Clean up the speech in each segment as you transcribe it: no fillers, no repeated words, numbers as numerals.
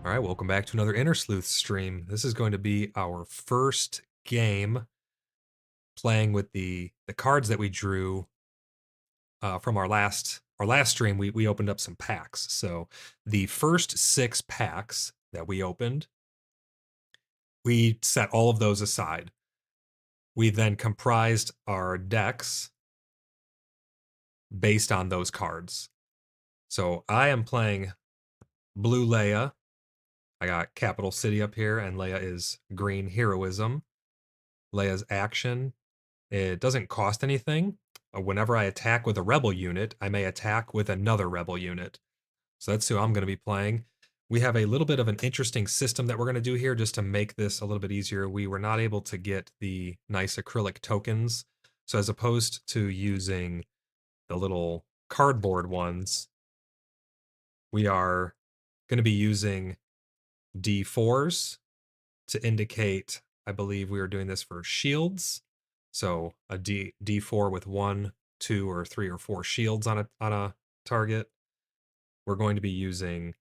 All right, welcome back to another InterSleuths stream. This is going to be our first game playing with the cards that we drew from our last stream. We opened up some packs. So the first 6 packs that we opened, we set all of those aside. We then comprised our decks based on those cards. So I am playing blue Leia. I got Capital City up here, and Leia is green Heroism. Leia's action, it doesn't cost anything. Whenever I attack with a rebel unit, I may attack with another rebel unit. So that's who I'm going to be playing. We have a little bit of an interesting system that we're going to do here just to make this a little bit easier. We were not able to get the nice acrylic tokens. So as opposed to using the little cardboard ones, we are going to be using D4s to indicate, I believe we are doing this for shields. So a D4 with 1, 2, or 3 or 4 shields on a target. We're going to be using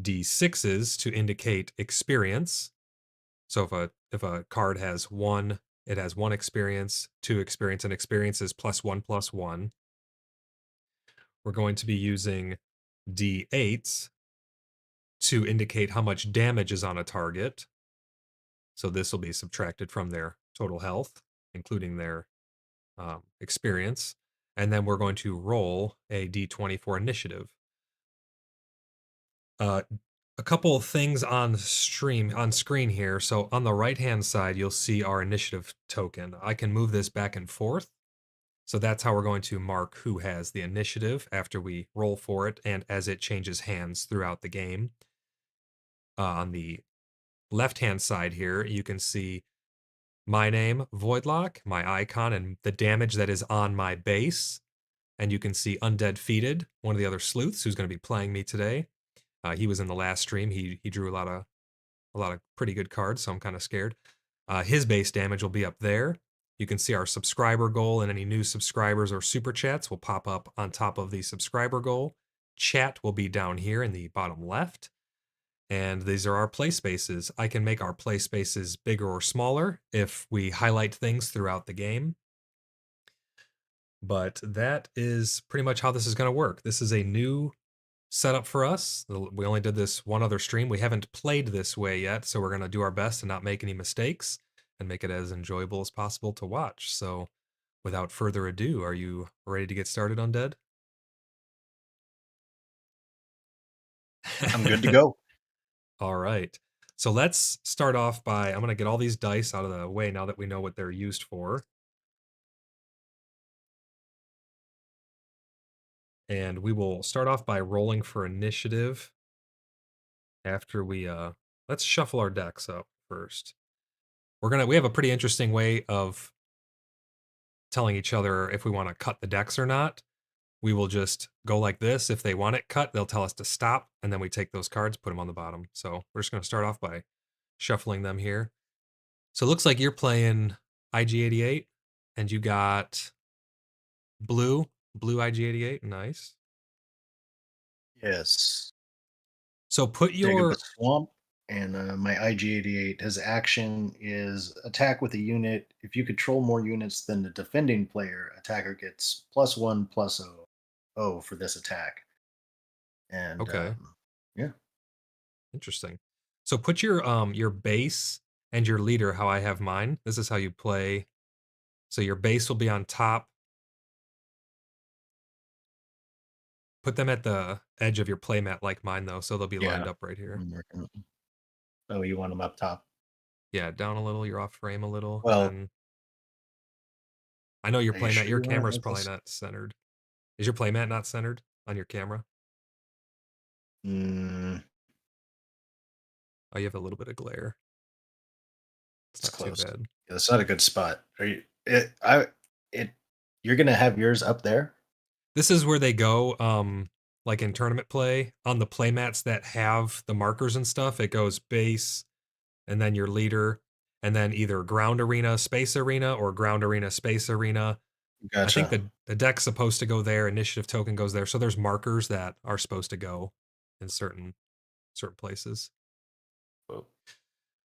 D6s to indicate experience. So if a card has 1, it has 1 experience, 2 experience, and experience is +1/+1. We're going to be using D8s to indicate how much damage is on a target. So this will be subtracted from their total health, including their experience. And then we're going to roll a d20 for initiative. A couple of things on screen here. So on the right-hand side, you'll see our initiative token. I can move this back and forth. So that's how we're going to mark who has the initiative after we roll for it and as it changes hands throughout the game. On the left-hand side here, you can see my name, Voidlock, my icon, and the damage that is on my base. And you can see Undead Feated, one of the other sleuths who's going to be playing me today. He was in the last stream. He drew a lot of pretty good cards, so I'm kind of scared. His base damage will be up there. You can see our subscriber goal, and any new subscribers or super chats will pop up on top of the subscriber goal. Chat will be down here in the bottom left. And these are our play spaces. I can make our play spaces bigger or smaller if we highlight things throughout the game. But that is pretty much how this is going to work. This is a new setup for us. We only did this one other stream. We haven't played this way yet, so we're going to do our best to not make any mistakes and make it as enjoyable as possible to watch. So without further ado, are you ready to get started, Undead? I'm good to go. All right. So let's start off by, I'm going to get all these dice out of the way now that we know what they're used for. And we will start off by rolling for initiative after we, let's shuffle our decks up first. We have a pretty interesting way of telling each other if we want to cut the decks or not. We will just go like this. If they want it cut, they'll tell us to stop, and then we take those cards, put them on the bottom. So we're just going to start off by shuffling them here. So it looks like you're playing IG-88, and you got blue IG-88. Nice. Yes. So put Dig up a your swamp, and my IG-88, his action is attack with a unit. If you control more units than the defending player, attacker gets +1/+0 for this attack. And okay. yeah, Interesting. So put your base and your leader how I have mine. This is how you play. So your base will be on top. Put them at the edge of your playmat like mine though, so they'll be lined yeah. up right here. I'm working on- Oh, you want them up top? Yeah, down a little, you're off frame a little, and Well, then I know your are you playmat, sure your you want it camera's like probably this? not centered. Is your playmat not centered on your camera? Mm, Oh, you have a little bit of glare. It's it's not too close. bad. Yeah, that's not a good spot. Are you? It. You're gonna have yours up there. This is where they go, like in tournament play, on the playmats that have the markers and stuff, it goes base, and then your leader, and then either ground arena, space arena, or ground arena, space arena. I think Gotcha. the deck's supposed to go there, initiative token goes there, so there's markers that are supposed to go in certain places.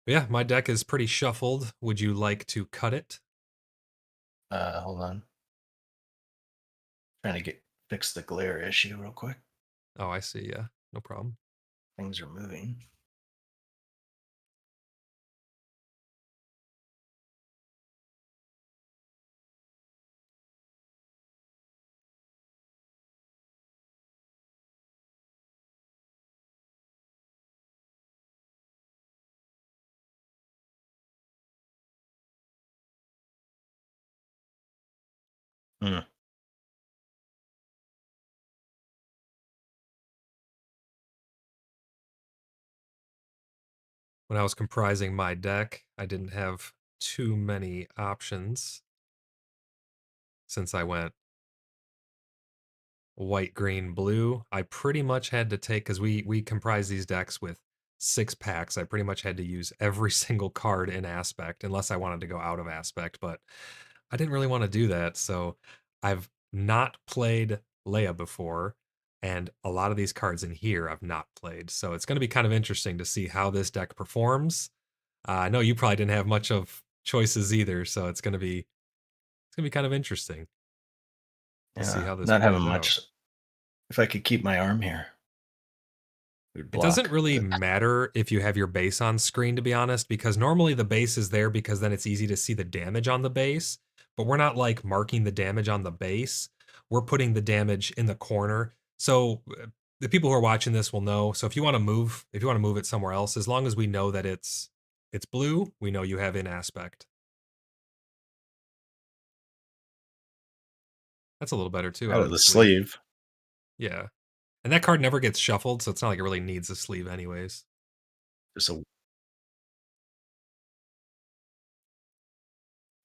Yeah, my deck is pretty shuffled. Would you like to cut it? Hold on. Trying to fix the glare issue real quick. Oh, I see. Yeah, no problem. Things are moving. Hmm. When I was comprising my deck, I didn't have too many options since I went white, green, blue. I pretty much had to take, because we comprise these decks with 6 packs. I pretty much had to use every single card in aspect, unless I wanted to go out of aspect. But I didn't really want to do that, so I've not played Leia before, and a lot of these cards in here I've not played. So it's going to be kind of interesting to see how this deck performs. I know you probably didn't have much of choices either, so it's gonna be kind of interesting to see Yeah, how this not having plays out. much. If I could keep my arm here, it would It doesn't block. really But matter if you have your base on screen, to be honest, because normally the base is there because then it's easy to see the damage on the base. But we're not like marking the damage on the base. We're putting the damage in the corner. So the people who are watching this will know. So if you want to move it somewhere else, as long as we know that it's blue, we know you have in aspect. That's a little better too, out out of of the the sleeve. sleeve. Yeah. And that card never gets shuffled, so it's not like it really needs a sleeve anyways. Just a.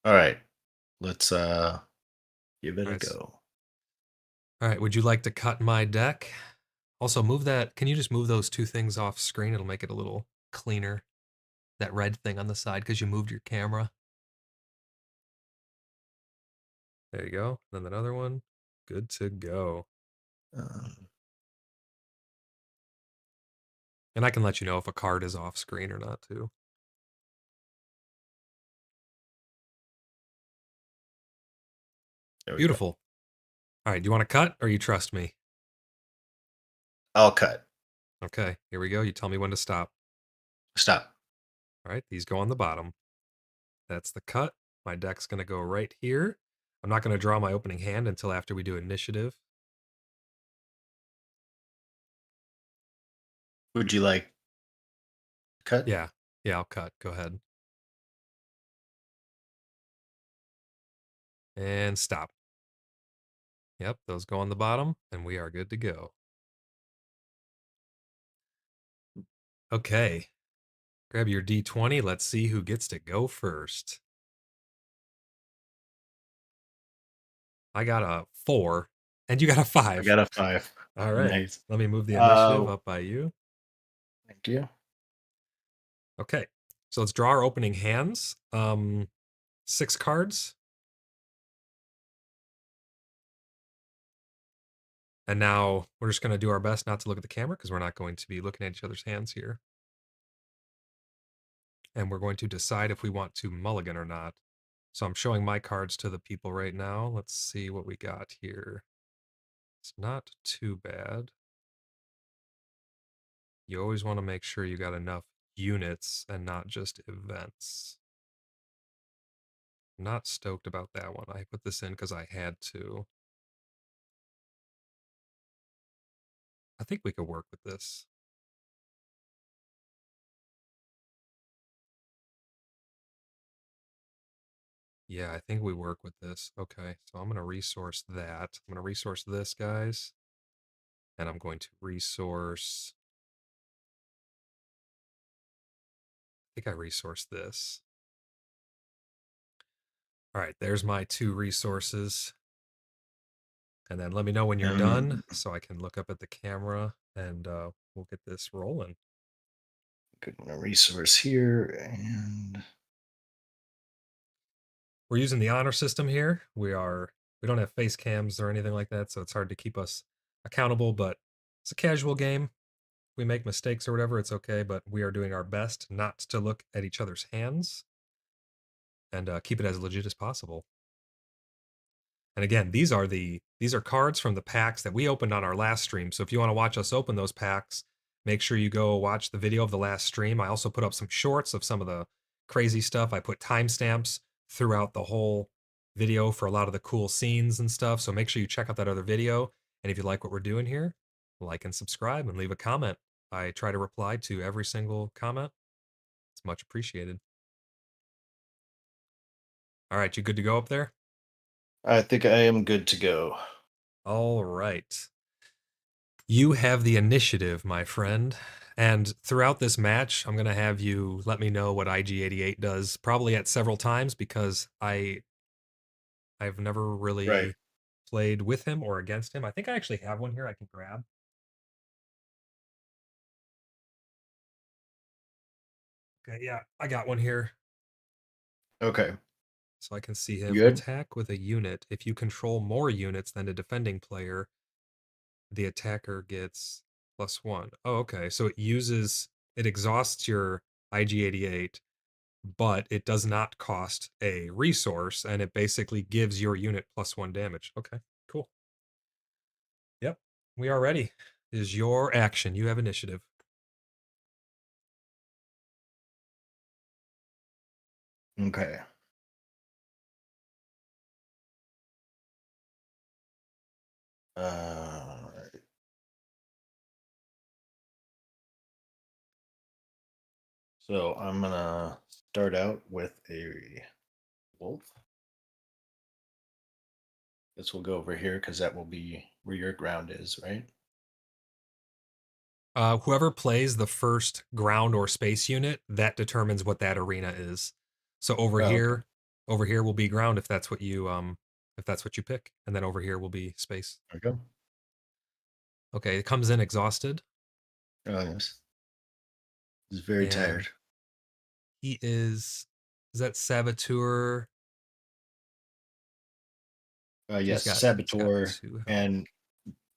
All right. Let's give it All a right. go. All right, would you like to cut my deck? Also, move that. Can you just move those two things off screen? It'll make it a little cleaner. That red thing on the side because you moved your camera. There you go. Then another one. Good to go. Um, And I can let you know if a card is off screen or not, too. there we go. Beautiful. All right, do you want to cut or you trust me? I'll cut. Okay, here we go. You tell me when to stop. Stop. All right, these go on the bottom. That's the cut. My deck's going to go right here. I'm not going to draw my opening hand until after we do initiative. Would you like cut? Yeah, yeah, I'll cut. Go ahead. And stop. Yep, those go on the bottom, and we are good to go. Okay, grab your D20. Let's see who gets to go first. I got a 4, and you got a I 5. got a 5. All right, Nice. let me move the initiative Uh, up by you. thank you. Okay, so let's draw our opening hands. 6 cards. And now we're just going to do our best not to look at the camera because we're not going to be looking at each other's hands here. And we're going to decide if we want to mulligan or not. So I'm showing my cards to the people right now. Let's see what we got here. It's not too bad. You always want to make sure you got enough units and not just events. I'm not stoked about that one. I put this in because I had to. I think we could work with this. Yeah, I think we work with this. Okay, so I'm going to resource that. I'm going to resource this, guys. And I'm going to resource... I think I resourced this. All right, there's my 2 resources. And then let me know when you're done so I can look up at the camera and we'll get this rolling. Good resource here, and We're using the honor system here. We don't have face cams or anything like that, so it's hard to keep us accountable, but it's a casual game. we make mistakes or whatever, it's okay, but we are doing our best not to look at each other's hands and keep it as legit as possible. And again, these are cards from the packs that we opened on our last stream. So if you want to watch us open those packs, make sure you go watch the video of the last stream. I also put up some shorts of some of the crazy stuff. I put timestamps throughout the whole video for a lot of the cool scenes and stuff. So make sure you check out that other video. And if you like what we're doing here, like and subscribe and leave a comment. I try to reply to every single comment. It's much appreciated. All right, you good to go up there? I think I am good to go. All right. You have the initiative, my friend. And throughout this match, I'm going to have you let me know what IG-88 does, probably at several times, because I've never Right. really played with him or against him. I think I actually have one here I can grab. Okay, yeah, I got one here. Okay. So I can see him You good? attack with a unit. If you control more units than a defending player, the attacker gets +1. Oh, okay. So it exhausts your IG-88, but it does not cost a resource, and it basically gives your unit +1 damage. Okay, cool. Yep, we are ready. It is your action. You have initiative. Okay. Right. So I'm gonna start out with a wolf. This will go over here because that will be where your ground is, right? Whoever plays the first ground or space unit, that determines what that arena is. So Oh, okay. over here will be ground if that's what you pick, and then over here will be space. There we go. Okay, it comes in exhausted, Oh, yes. He's very tired. and he is that Saboteur? Yes, He's got Saboteur, 2 health. and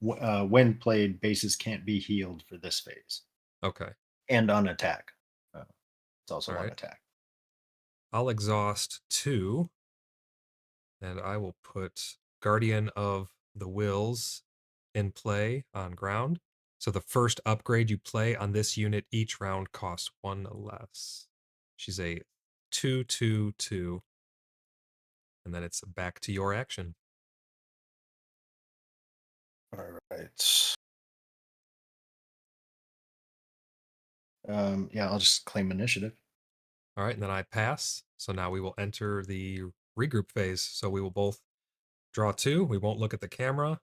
when played, bases can't be healed for this phase, Okay. and on attack. It's All also on right. attack. I'll exhaust 2, and I will put Guardian of the Wills in play on ground. So the first upgrade you play on this unit each round costs 1 less. She's a 2/2/2, and then it's back to your action. All right. Yeah, I'll just claim initiative. All right, and then I pass. So now we will enter the regroup phase. So we will both draw 2. We won't look at the camera.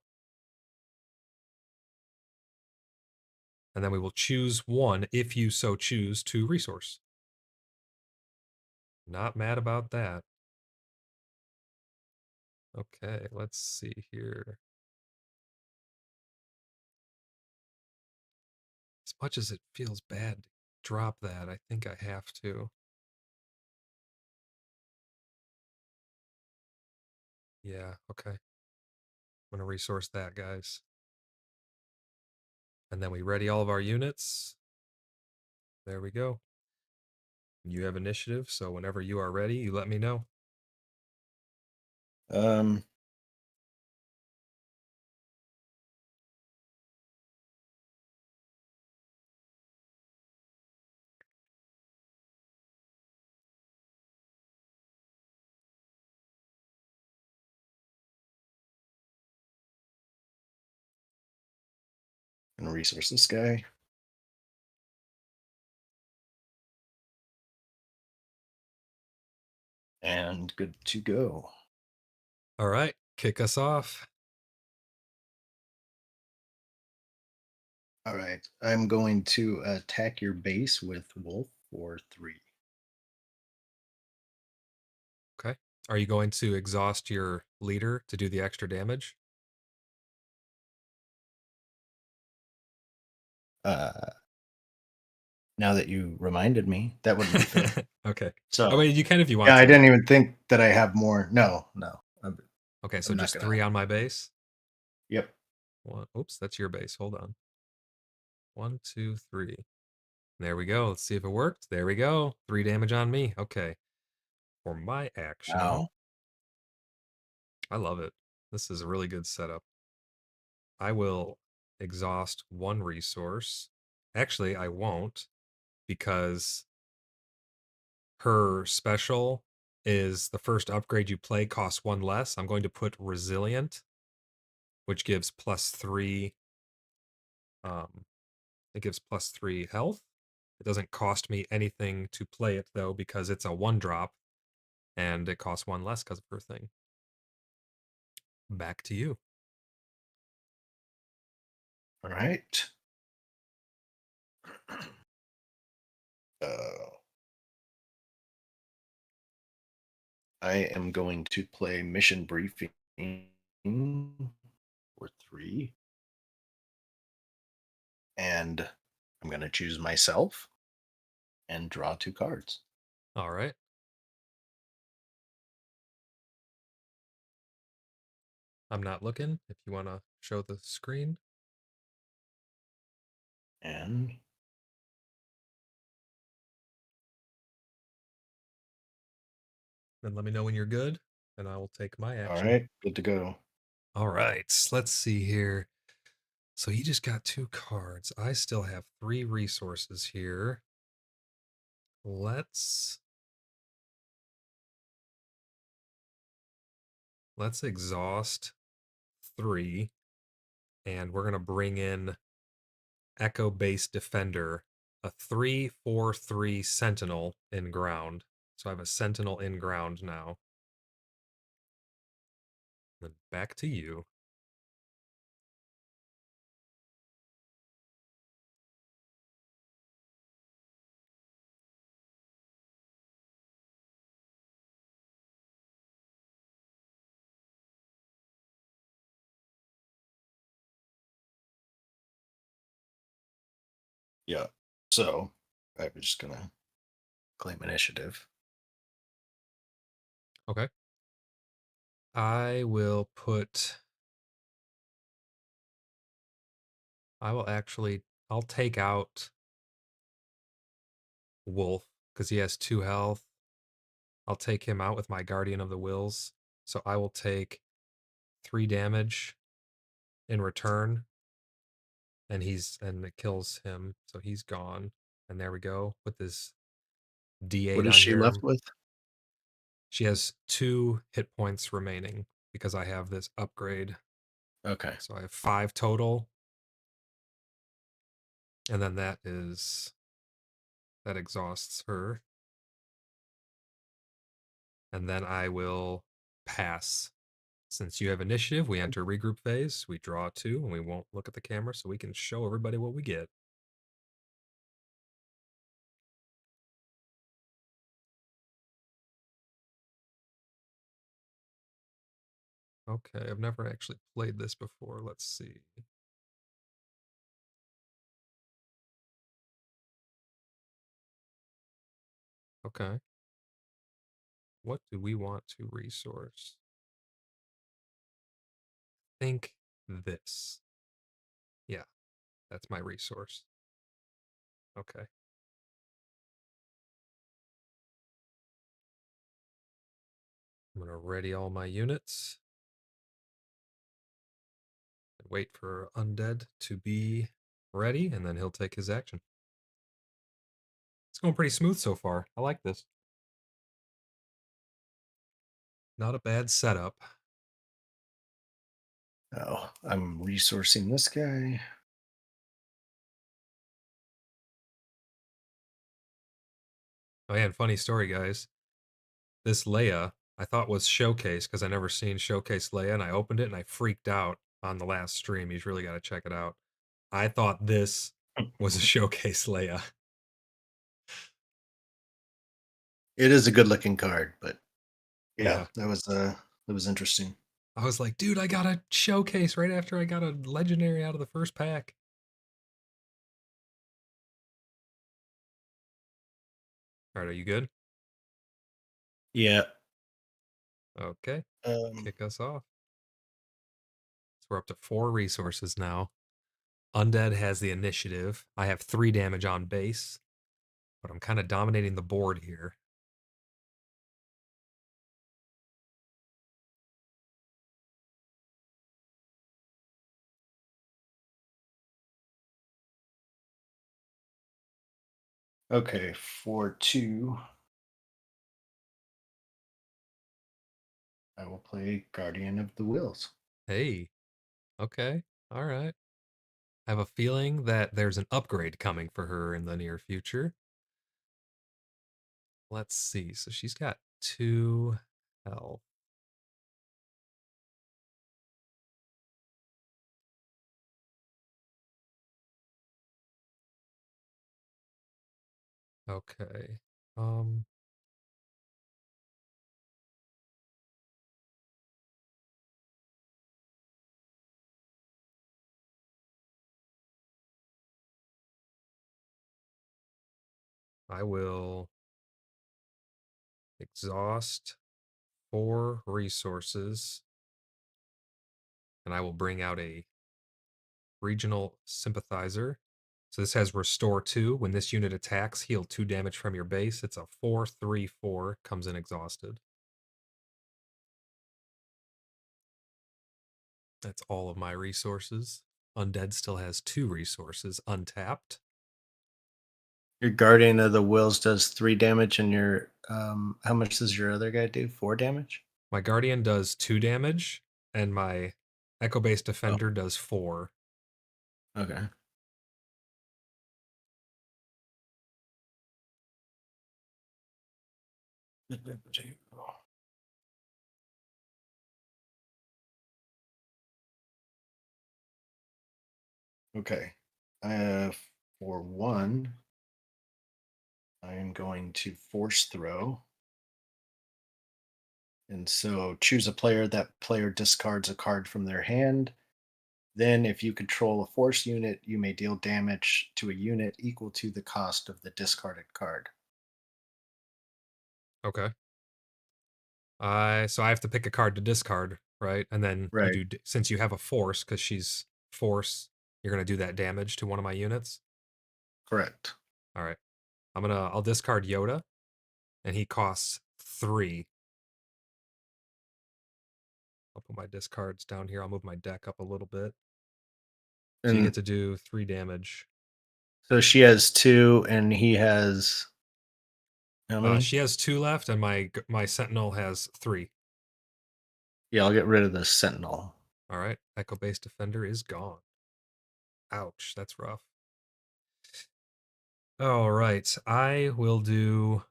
And then we will choose 1 if you so choose to resource. Not mad about that. Okay, let's see here. As much as it feels bad to drop that, I think I have to. Yeah, okay. I'm going to resource that, guys. And then we ready all of our units. There we go. You have initiative, so whenever you are ready, you let me know. Um, gonna resource this guy. And good to go. All right, kick us off. All right. I'm going to attack your base with Wolf for 3. Okay. Are you going to exhaust your leader to do the extra damage? Uh, Now that you reminded me, that wouldn't be fair. Okay. Oh, So, wait, you can if you yeah, want I to. didn't even think that I have more. No, no. Okay, so I'm not just gonna. 3 on my base. Yep. One. Oops, that's your base. Hold on. 1, 2, 3. There we go. Let's see if it worked. There we go. 3 damage on me. Okay. For my action, Wow. I love it. This is a really good setup. I will exhaust 1 resource. Actually, I won't because her special is the first upgrade you play costs 1 less. I'm going to put Resilient, which gives +3. It gives +3 health. It doesn't cost me anything to play it though because it's a 1-drop, and it costs 1 less because of her thing. Back to you. All right. Uh, I am going to play Mission Briefing for 3. And I'm going to choose myself and draw 2 cards. All right. I'm not looking. If you want to show the screen. And Then let me know when you're good, and I will take my all action. right, good to go. All right, let's see here. So he just got 2 cards. I still have 3 resources here. Let's exhaust 3, and we're gonna bring in Echo Base Defender, a 3/4/3 Sentinel in ground. So I have a Sentinel in ground now. Then back to you. Yeah. So I'm just going to claim initiative. Okay. I will put. I will actually. I'll take out Wolf because he has 2 health. I'll take him out with my Guardian of the Wills. So I will take 3 damage in return, and it kills him, so he's gone. And there we go. Put this What D8 is on she left here. with? She has 2 hit points remaining because I have this upgrade. Okay. So I have 5 total, and then that exhausts her. And then I will pass. Since you have initiative, we enter regroup phase. We draw 2, and we won't look at the camera so we can show everybody what we get. Okay, I've never actually played this before. Let's see. Okay. What do we want to resource? Think this. Yeah, that's my resource. Okay. I'm going to ready all my units and wait for Undead to be ready, and then he'll take his action. It's going pretty smooth so far. I like this. Not a bad setup. Oh, I'm resourcing this guy. Oh, yeah, and funny story, guys. This Leia I thought was Showcase because I never seen Showcase Leia, and I opened it and I freaked out on the last stream. You've really got to check it out. I thought this was a Showcase Leia. It is a good looking card, but yeah, Yeah. that was interesting. I was like, dude, I got a Showcase right after I got a Legendary out of the first pack. All right, are you good? Yeah. Okay, Um kick us off. So we're up to 4 resources now. Undead has the initiative. I have 3 damage on base, but I'm kind of dominating the board here. Okay, for 2, I will play Guardian of the Wills. Hey, okay, all right. I have a feeling that there's an upgrade coming for her in the near future. Let's see. So she's got 2 health. Okay. Um, I will exhaust 4 resources, and I will bring out a regional sympathizer. So this has restore 2. When this unit attacks, heal 2 damage from your base. It's a 4/3/4, comes in exhausted. That's all of my resources. Undead still has 2 resources untapped. Your Guardian of the Wills does 3 damage, and your how much does your other guy do? 4 damage? My Guardian does 2 damage, and my Echo Based Oh, Defender does 4. okay. Okay. For 1, I am going to force throw. And so choose a player. That player discards a card from their hand. Then, if you control a force unit, you may deal damage to a unit equal to the cost of the discarded card. Okay. So I have to pick a card to discard, right? And then you Right. do, since you have a force, because she's force, you're gonna do that damage to one of my units. Correct. All right. I'll discard Yoda, and he costs 3. I'll put my discards down here. I'll move my deck up a little bit. So you get And to do 3 damage. so she has 2, and he has how many? She has 2 left, and my Sentinel has 3. Yeah, I'll get rid of the Sentinel. All right. Echo Based Defender is gone. Ouch, that's rough. All right. I will do.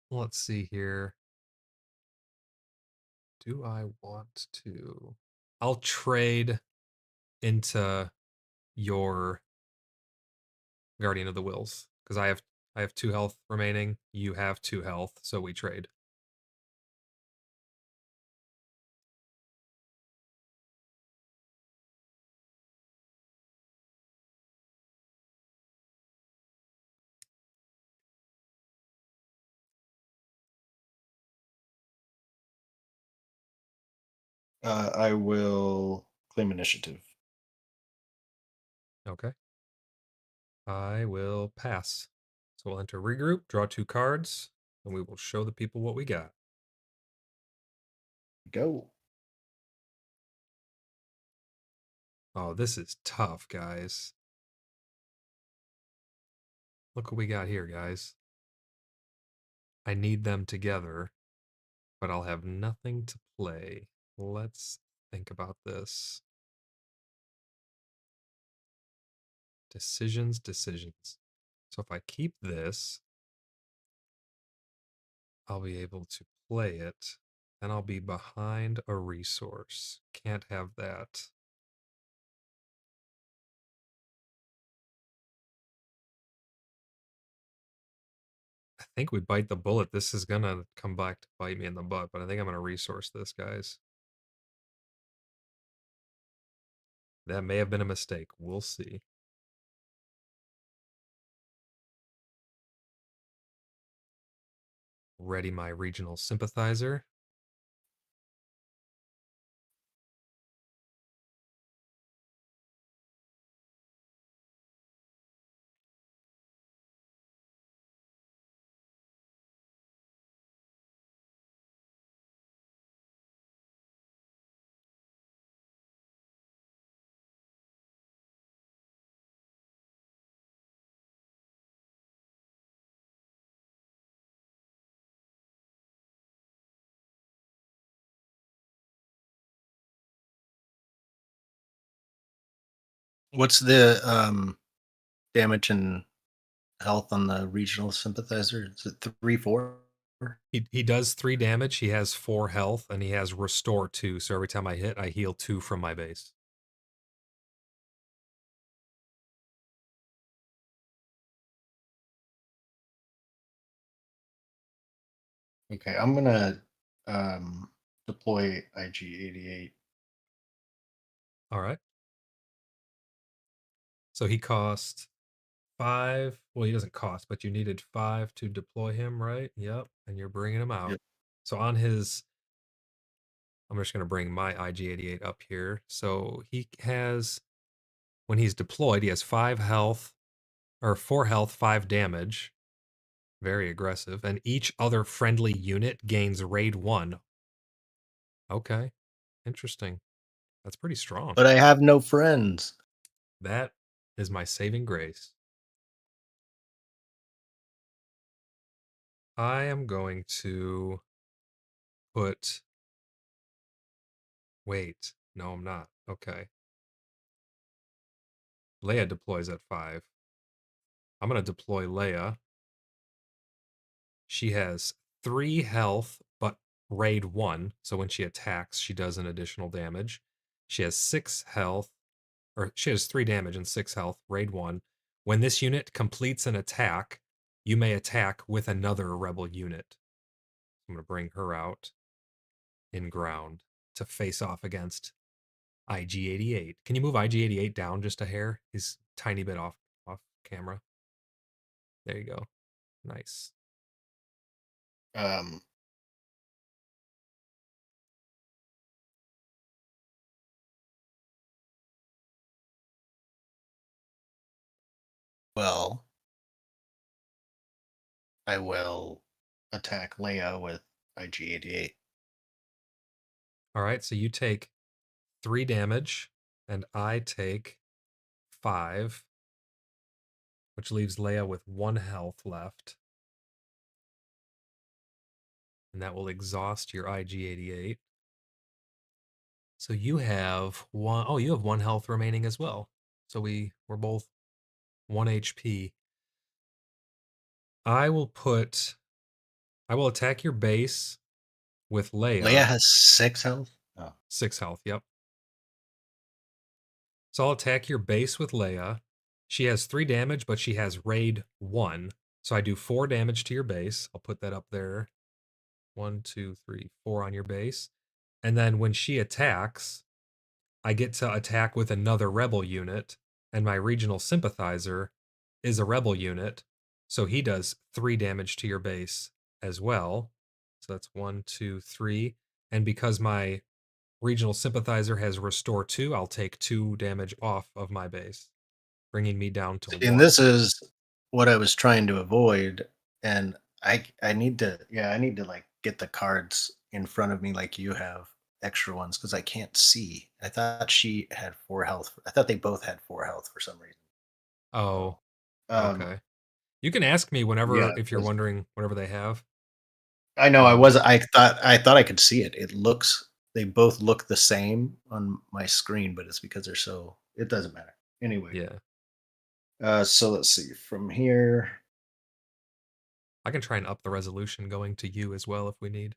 Let's see here. Do I want to? I'll trade into your Guardian of the Wills because I have 2 health remaining. You have 2 health, so we trade. I will claim initiative. Okay. I will pass. So we'll enter regroup, draw 2 cards, and we will show the people what we got. Go. Oh, this is tough, guys. Look what we got here, guys. I need them together, but I'll have nothing to play. Let's think about this. Decisions, decisions. So if I keep this, I'll be able to play it, and I'll be behind a resource. Can't have that. I think we bite the bullet. This is gonna come back to bite me in the butt, but I think I'm gonna resource this, guys. That may have been a mistake. We'll see. Ready my regional sympathizer. What's the damage and health on the regional sympathizer? Is it 3, 4? He does 3 damage, he has 4 health, and he has restore 2, so every time I hit, I heal 2 from my base. Okay, I'm gonna deploy IG-88. Alright. So he cost 5. Well, he doesn't cost, but you needed 5 to deploy him, right? Yep, and you're bringing him out. Yep. So on his I'm just going to bring my IG-88 up here. So he has, when he's deployed, he has 5 health, or 4 health, 5 damage. Very aggressive. And each other friendly unit gains raid 1. Okay, interesting. That's pretty strong. But I have no friends. That is my saving grace. I am going to put... Wait, no, I'm not. Okay. Leia deploys at 5. I'm going to deploy Leia. She has 3 health, but raid 1. So when she attacks, she does an additional damage. She has 6 health, or she has 3 damage and 6 health, raid 1. When this unit completes an attack, you may attack with another rebel unit. I'm going to bring her out in ground to face off against IG-88. Can you move IG-88 down just a hair? He's tiny bit off camera. There you go. Nice. Um, well, I will attack Leia with IG-88. All right, so you take 3 damage, and I take 5, which leaves Leia with 1 health left. And that will exhaust your IG-88. So you have 1... Oh, you have 1 health remaining as well. So we're both 1 HP. I will attack your base with Leia Leia. has 6 health? Oh. 6 health, yep. So I'll attack your base with Leia. She has 3 damage, but she has raid 1. So I do 4 damage to your base. I'll put that up there. 1, 2, 3, 4 on your base. And then when she attacks, I get to attack with another rebel unit, and my regional sympathizer is a rebel unit, so he does 3 damage to your base as well. So that's 1, 2, 3. And because my regional sympathizer has restore 2, I'll take 2 damage off of my base, bringing me down to And 1. this is what I was trying to avoid, and I need to, yeah, I need to like get the cards in front of me like you have, extra ones, because I can't see. I thought she had 4 health. I thought they both had 4 health for some reason. Oh, So, um, okay. You can ask me yeah, whenever, if you're 'cause whatever they have. I know Um, I thought I could see it. They both look the same on my screen, but it's because they're so, it doesn't matter. Anyway, yeah. so let's see from here. I can try and up the resolution going to you as well if we need.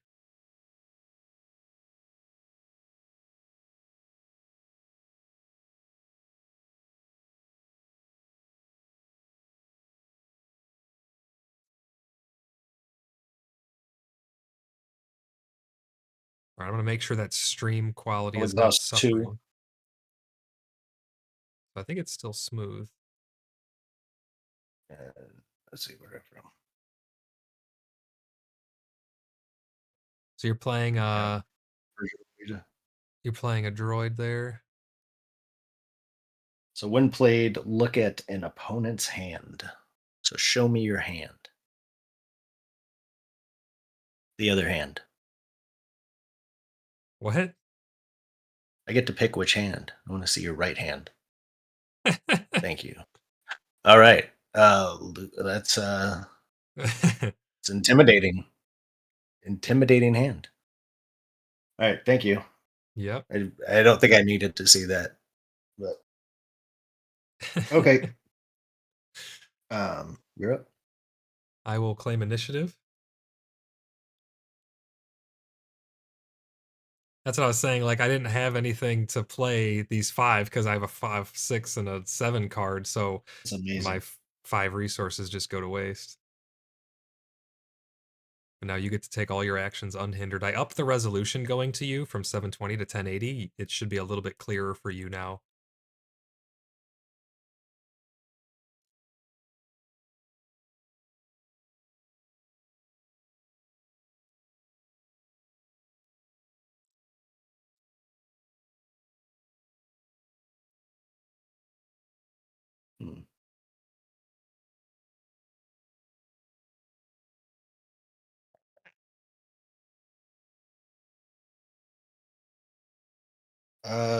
All right, I'm going to make sure that stream quality I'll is not exhaust 2. suffering. I think it's still smooth. And let's see where I'm from. So you're playing Yeah. a droid there. So when played, look at an opponent's hand. So show me your hand. The other hand. What? I get to pick which hand. I want to see your right hand. Thank you. All right. That's it's intimidating. Intimidating hand. All right, thank you. Yep. I don't think I needed to see that. But Okay. You're up. I will claim initiative. That's what I was saying. Like, I didn't have anything to play these 5 because I have a 5, 6, and a 7 card. So It's my amazing. 5 resources just go to waste. And now you get to take all your actions unhindered. I upped the resolution going to you from 720 to 1080. It should be a little bit clearer for you now. Hmm.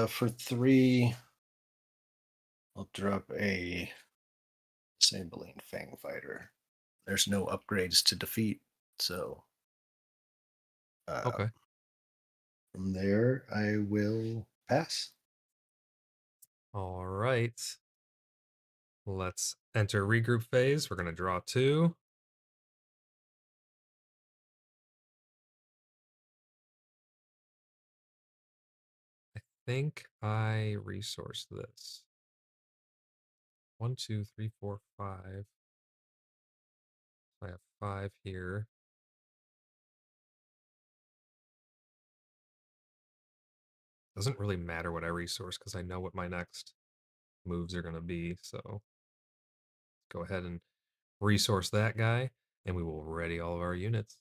For 3, I'll drop a Saberline Fang Fighter. There's no upgrades to defeat, so uh, Okay. from there I will pass. All right. Let's enter regroup phase. We're going to draw 2. I think I resource this. 1, 2, 3, 4, 5. So I have 5 here. Doesn't really matter what I resource because I know what my next moves are going to be. So let's go ahead and resource that guy, and we will ready all of our units.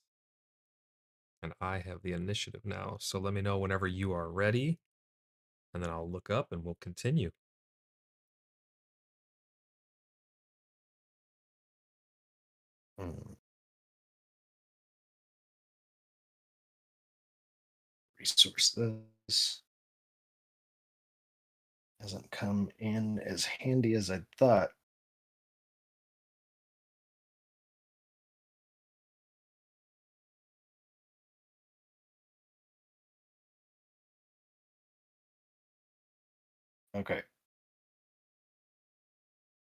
And I have the initiative now. So let me know whenever you are ready, and then I'll look up and we'll continue. Hmm. Resource this. Hasn't come in as handy as I thought. Okay.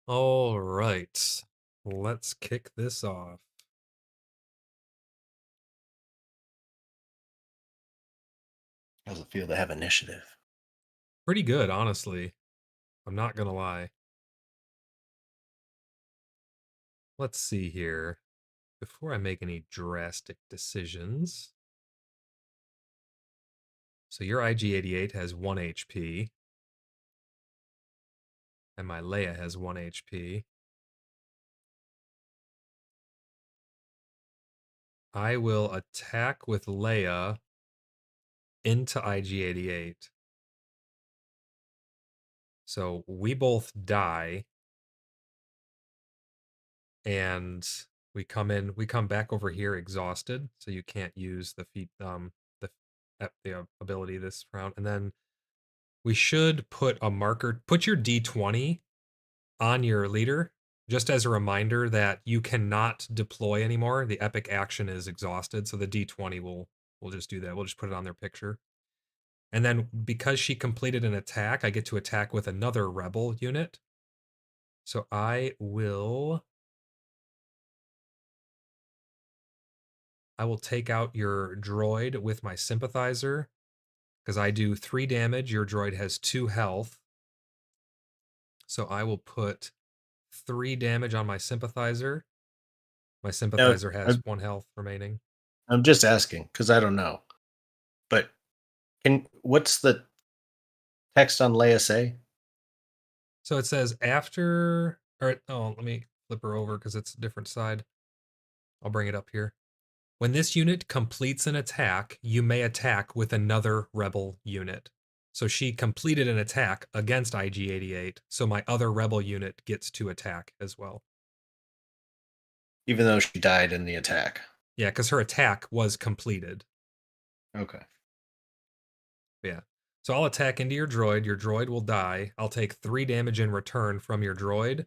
All right. Let's kick this off. How's it feel to have initiative? Pretty good, honestly. I'm not going to lie. Let's see here. Before I make any drastic decisions. So your IG-88 has 1 HP. And my Leia has 1 HP. I will attack with Leia into IG-88. So we both die. And we come back over here exhausted. So you can't use the the ability this round. And then we should put a marker, put your D20 on your leader, just as a reminder that you cannot deploy anymore. The epic action is exhausted, so the D20 will just do that. We'll just put it on their picture. And then because she completed an attack, I get to attack with another rebel unit. So I will take out your droid with my sympathizer because I do 3 damage. Your droid has 2 health. So I will put 3 damage on my sympathizer. My No, sympathizer has I'm, 1 health remaining. I'm just asking because I don't know. But what's the text on Leia say? So it says after, or oh, let me flip her over because it's a different side. I'll bring it up here. When this unit completes an attack, you may attack with another rebel unit. So she completed an attack against IG-88, so my other rebel unit gets to attack as well. Even though she died in the attack. Yeah, because her attack was completed. Okay. Yeah. So I'll attack into your droid. Your droid will die. I'll take 3 damage in return from your droid.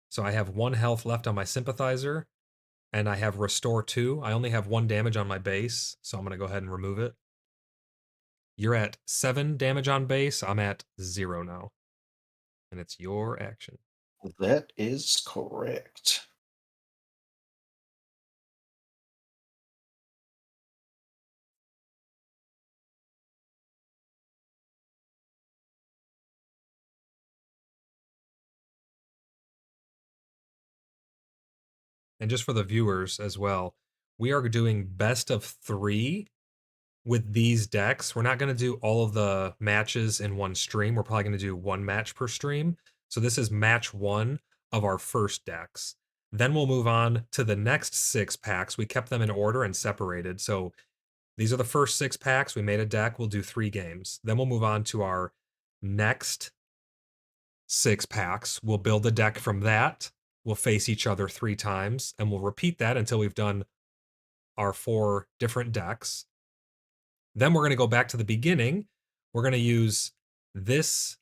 So I have 1 health left on my sympathizer, and I have restore 2. I only have 1 damage on my base, so I'm going to go ahead and remove it. You're at 7 damage on base. I'm at 0 now. and it's your action. That is correct. And just for the viewers as well, we are doing best of 3 with these decks. We're not going to do all of the matches in one stream. We're probably going to do 1 match per stream. So this is match 1 of our first decks. Then we'll move on to the next 6 packs. We kept them in order and separated. So these are the first 6 packs. We made a deck. We'll do 3 games. Then we'll move on to our next 6 packs. We'll build a deck from that. We'll face each other 3 times, and we'll repeat that until we've done our 4 different decks. Then we're going to go back to the beginning. We're going to use this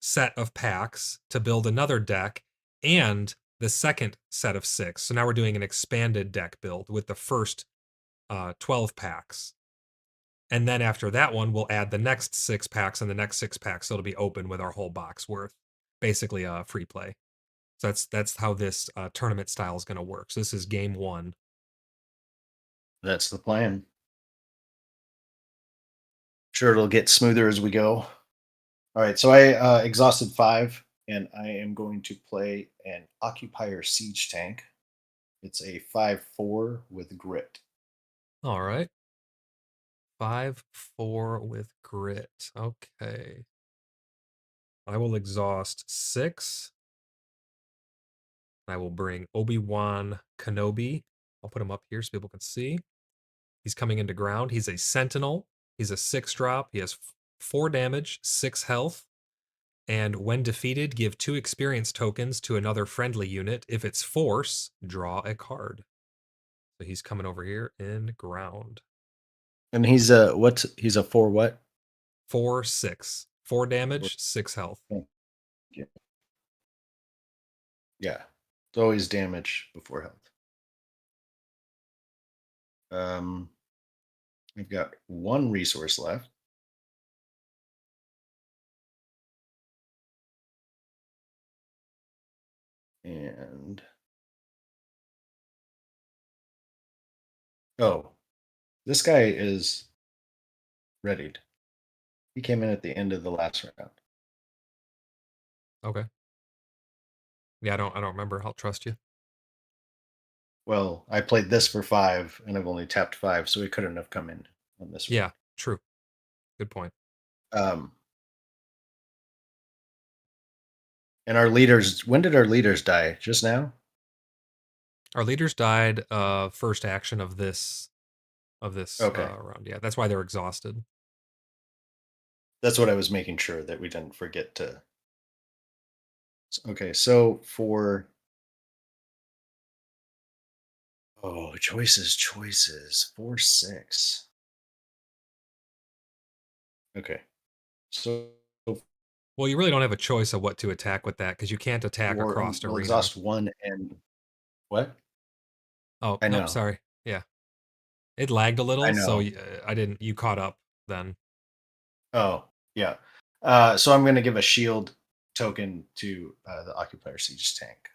set of packs to build another deck and the second set of 6. So now we're doing an expanded deck build with the first 12 packs. And then after that one, we'll add the next 6 packs and the next 6 packs. So it'll be open with our whole box worth. Basically a free play. So that's how this tournament style is going to work. So this is game 1. That's the plan. Sure, it'll get smoother as we go. All right, so I exhausted 5, and I am going to play an Occupier Siege Tank. It's a 5/4 with grit. All right. 5/4 with grit. Okay. I will exhaust 6. I will bring Obi-Wan Kenobi. I'll put him up here so people can see. He's coming into ground. He's a Sentinel. He's a 6-drop. He has 4 damage, 6 health. And when defeated, give 2 experience tokens to another friendly unit. If it's force, draw a card. So he's coming over here in ground. And he's a what? He's a 4 what? 4/6. 4 damage, 6 health. Yeah. Yeah. It's always damage before health. We've got 1 resource left. And oh, this guy is readied. He came in at the end of the last round. Okay. Yeah, I don't remember. I'll trust you. Well, I played this for 5 and I've only tapped 5, so he couldn't have come in on this one. Yeah, true. Good point. Um, and our leaders, when did our leaders die? Just now? Our leaders died first action of this Okay. round. Yeah, that's why they're exhausted. That's what I was making sure that we didn't forget to. Okay, so for choices. 4/6. Okay. So Well, you really don't have a choice of what to attack with that because you can't attack for across we'll arena. exhaust 1 and what? Oh, I nope, know. sorry. Yeah. It lagged a I little, so know. I didn't you caught up then. Oh, yeah. So I'm going to give a shield token to the Occupier Siege Tank.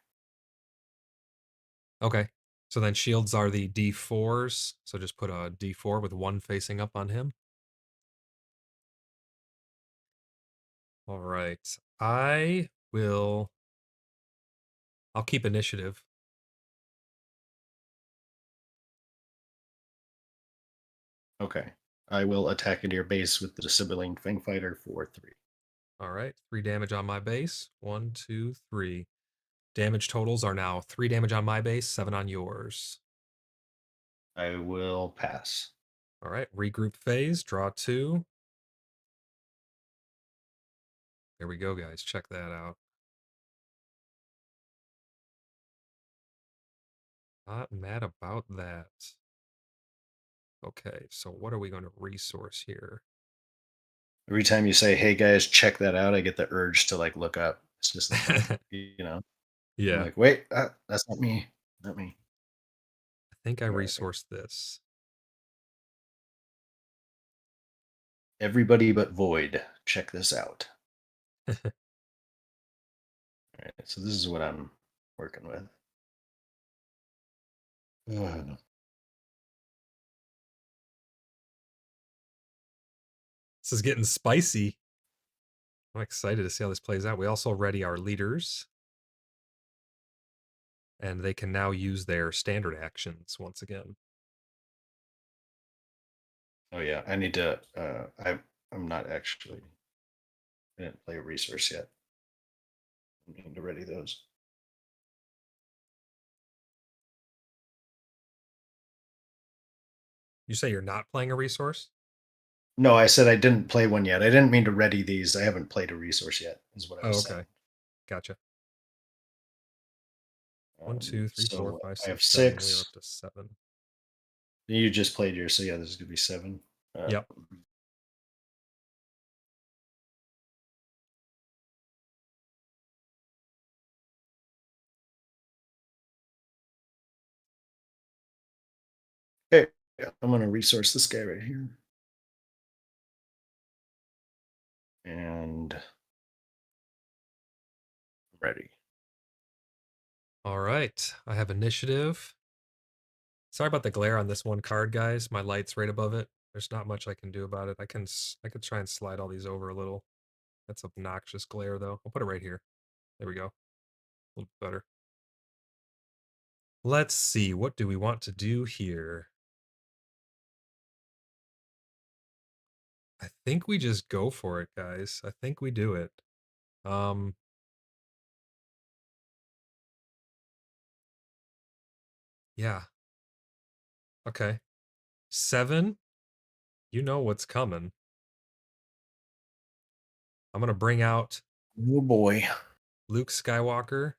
Okay. So then shields are the D4s. So just put a D4 with 1 facing up on him. All right. I'll keep initiative. Okay. I will attack into your base with the Disabling Fang Fighter for 3. All right. 3 damage on my base. 1, 2, 3. Damage totals are now 3 damage on my base, 7 on yours. I will pass. All right. Regroup phase. Draw 2. There we go, guys. Check that out. Not mad about that. Okay, so what are we going to resource here? Every time you say, "Hey guys, check that out," I get the urge to like look up. It's just like, I'm Yeah, like, wait, that's not me, not me. I think I All right. resourced this. Everybody but Void, check this out. All right, so this is what I'm working with. Ugh. This is getting spicy. I'm excited to see how this plays out. We also ready our leaders. And they can now use their standard actions once again. Oh yeah, I need to. I'm not actually. I didn't play a resource yet. I need to ready those. You say you're not playing a resource? No, I said I didn't play one yet. I didn't mean to ready these. I haven't played a resource yet. Is what I Oh, was okay. saying. Gotcha. 1, 2, 3, 4, So 5, I have 6, 7. We are 6. up to 7. You just played yours, so yeah, this is gonna be 7. Yep. Okay, yeah, I'm gonna resource this guy right here, and ready. All right. I have initiative. Sorry about the glare on this one card, guys. My light's right above it. There's not much I can do about it. I could try and slide all these over a little. That's obnoxious glare, though. I'll put it right here. There we go. A little bit better. Let's see. What do we want to do here? I think we just go for it, guys. I think we do it. Um, yeah. Okay. 7. You know what's coming. I'm gonna bring out Oh boy. Luke Skywalker.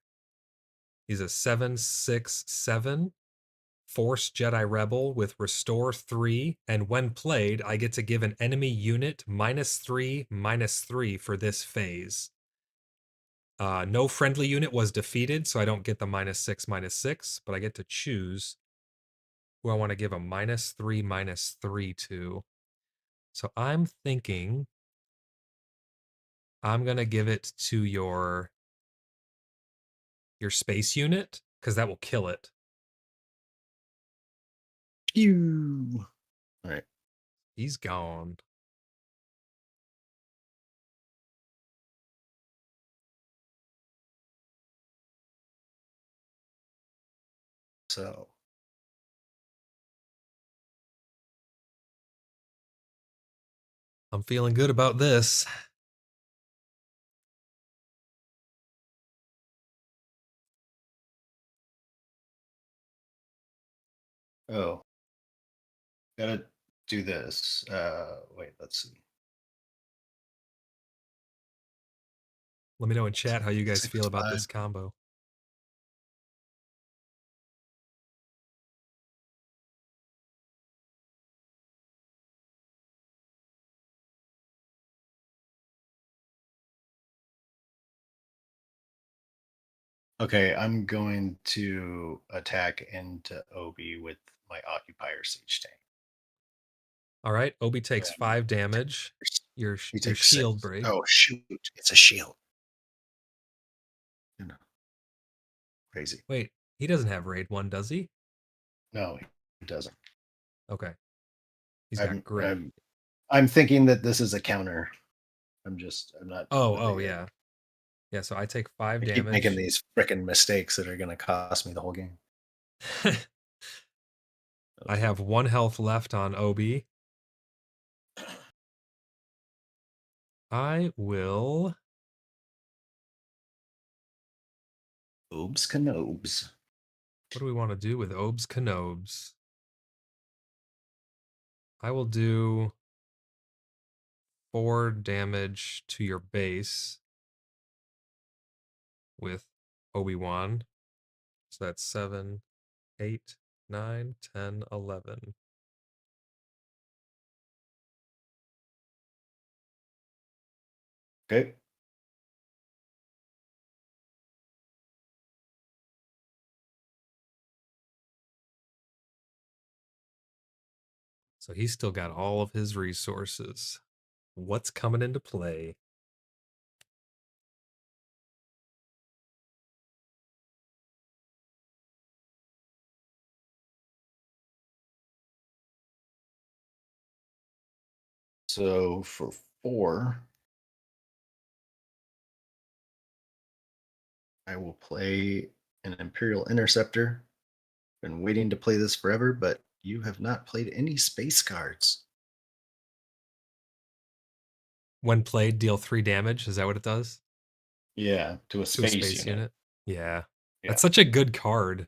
He's a 7/6/7 Force Jedi Rebel with Restore 3, and when played, I get to give an enemy unit -3/-3 for this phase. No friendly unit was defeated, so I don't get the -6/-6, but I get to choose who I want to give a -3/-3 to. So I'm thinking I'm gonna give it to your space unit, because that will kill it. Phew. All right. He's gone. So I'm feeling good about this. oh, gotta do this. Wait, let's see. Let me know in chat how you guys Six feel about five. this combo. Okay, I'm going to attack into Obi with my occupier siege tank. All right, Obi So takes 5 damage. Your he your takes shield 6. break. Oh shoot! It's a shield. You know, crazy. Wait, he doesn't have raid 1, does he? No, he doesn't. Okay. He's got I'm grit. I'm I'm thinking that this is a counter. I'm not Oh, really. yeah. Yeah, so I take 5 I keep making damage. these freaking mistakes that are going to cost me the whole game. I have 1 health left on Obi. I will Oobs canobs. What do we want to do with Obes Canobes? I will do 4 damage to your base with Obi-Wan. So that's 7, 8, 9, 10, 11. Okay. So he's still got all of his resources. What's coming into play? So for 4, I will play an Imperial Interceptor. Been waiting to play this forever, but you have not played any space cards. When played, deal 3 damage. Is that what it does? Yeah, to a To a space space unit. unit? Yeah. Yeah. That's such a good card.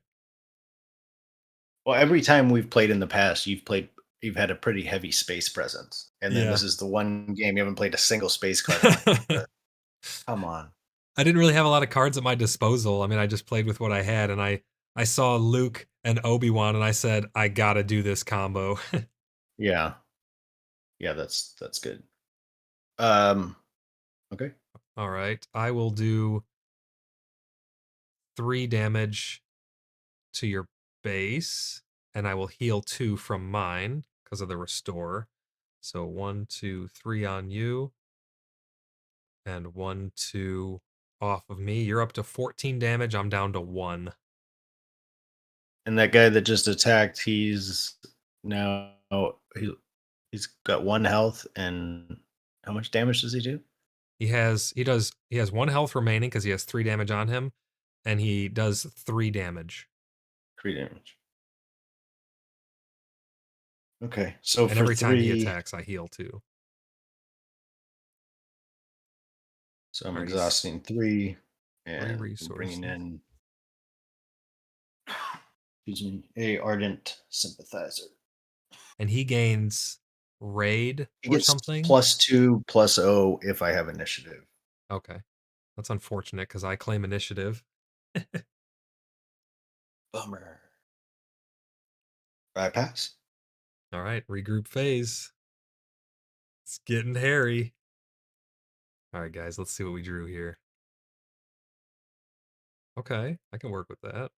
Well, every time we've played in the past, you've had a pretty heavy space presence. And then Yeah. this is the one game you haven't played a single space card. I'm like, come on. I didn't really have a lot of cards at my disposal. I mean, I just played with what I had, and I saw Luke and Obi-Wan, and I said, I gotta do this combo. Yeah. Yeah, that's good. Um okay. All right. I will do 3 damage to your base, and I will heal 2 from mine because of the restore. So 1, 2, 3 on you, and 1, 2 off of me. You're up to 14 damage. I'm down to 1. And that guy that just attacked, he's now he's got 1 health, and how much damage does he do? He has 1 health remaining because he has 3 damage on him, and he does 3 damage. 3 damage. Okay. So And for every time he 3, attacks, I heal 2. so I'm All right, he's exhausting 3 3 and I'm bringing resources. in, excuse me, a ardent sympathizer. And he gains raid He or gets something. +2 +0 if I have initiative. Okay. That's unfortunate because I claim initiative. Bummer. I pass. All right, regroup phase. It's getting hairy. All right, guys, let's see what we drew here. Okay, I can work with that.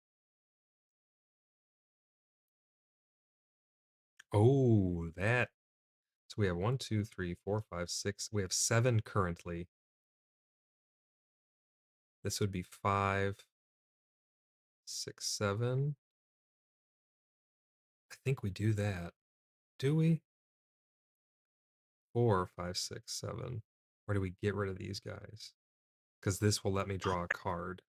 Oh, that. So we have 1, 2, 3, 4, 5, 6. We have 7 currently. This would be 5, 6, 7. I think we do that. Do we? 4, 5, 6, 7. Or do we get rid of these guys? Because this will let me draw a card.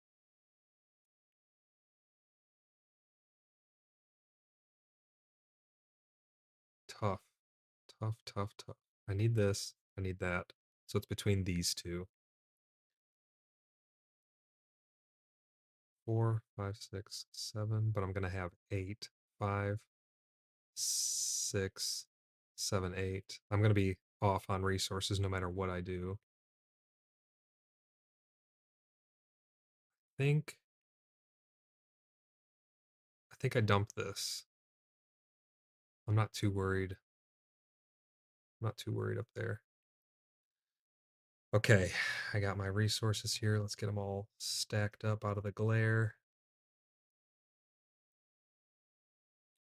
Tough. Tough, tough, tough. I need this. I need that. So it's between these two. 4, 5, 6, 7. But I'm going to have 8, 5, 6, 7, 8. I'm going to be off on resources no matter what I do. think I think I dumped this. I'm not too worried. I'm not too worried up there. Okay, I got my resources here. Let's get them all stacked up out of the glare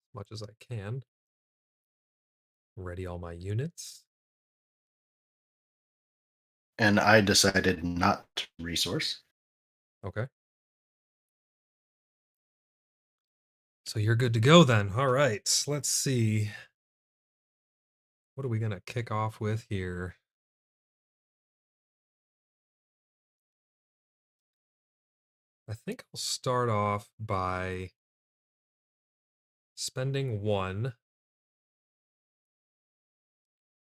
as much as I can. Ready all my units. And I decided not to resource. Okay. So you're good to go then. All right, let's see. What are we going to kick off with here? I think I'll start off by spending 1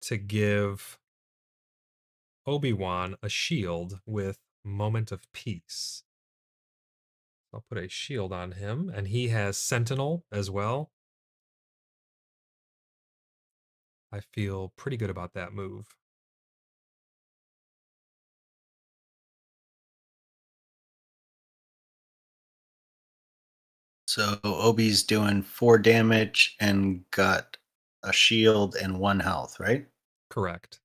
to give Obi-Wan a shield with Moment of Peace. I'll put a shield on him, and he has Sentinel as well. I feel pretty good about that move. So Obi's doing 4 damage and got a shield and 1 health, right? Correct.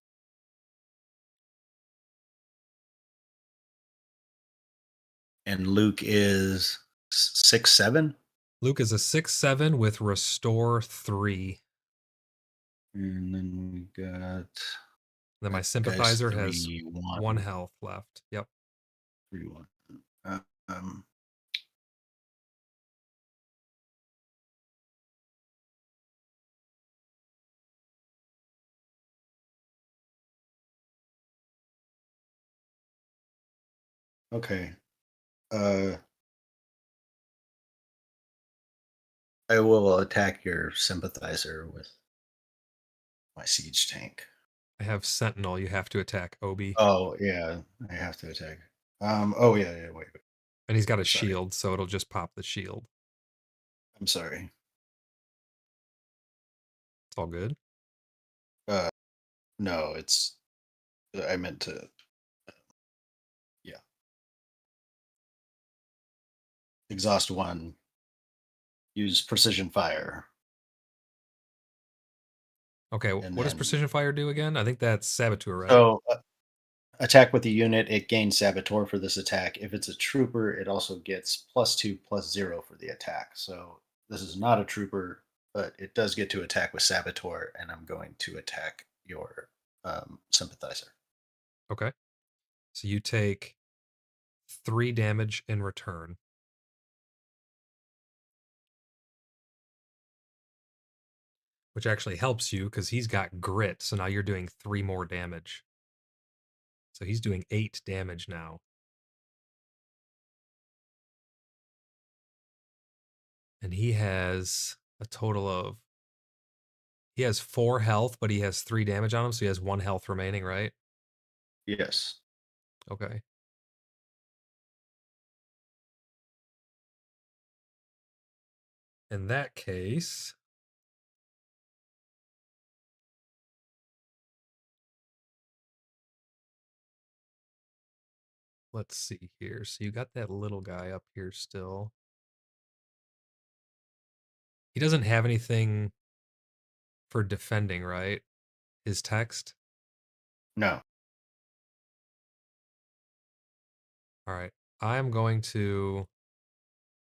And Luke is 6, 7. Luke is a 6/7 with Restore 3. And then we got Then my that guy's Sympathizer has 3, 1 1, health left. Yep. 3, 1. Uh, um, Okay. Uh, I will attack your sympathizer with my siege tank. I have Sentinel. You have to attack Obi. Oh yeah, I have to attack. Oh yeah, yeah. Wait. And he's got a Sorry. shield, so it'll just pop the shield. I'm sorry. It's all good. Uh, no, it's. I meant to. Yeah, exhaust one. Use precision fire, Okay, and what does then Precision Fire do again? I think that's Saboteur, right? so attack with the unit. It gains saboteur for this attack. If it's a trooper, it also gets +2/+0 for the attack. So this is not a trooper, but it does get to attack with saboteur, and I'm going to attack your sympathizer. Okay. So you take 3 damage in return. Which actually helps you because he's got grit. So now you're doing 3 more damage. So he's doing 8 damage now. And he has a total of. He has 4 health, but he has 3 damage on him. So he has 1 health remaining, right? Yes. Okay. In that case, let's see here. So you got that little guy up here still. He doesn't have anything for defending, right? His text. No. All right. I'm going to.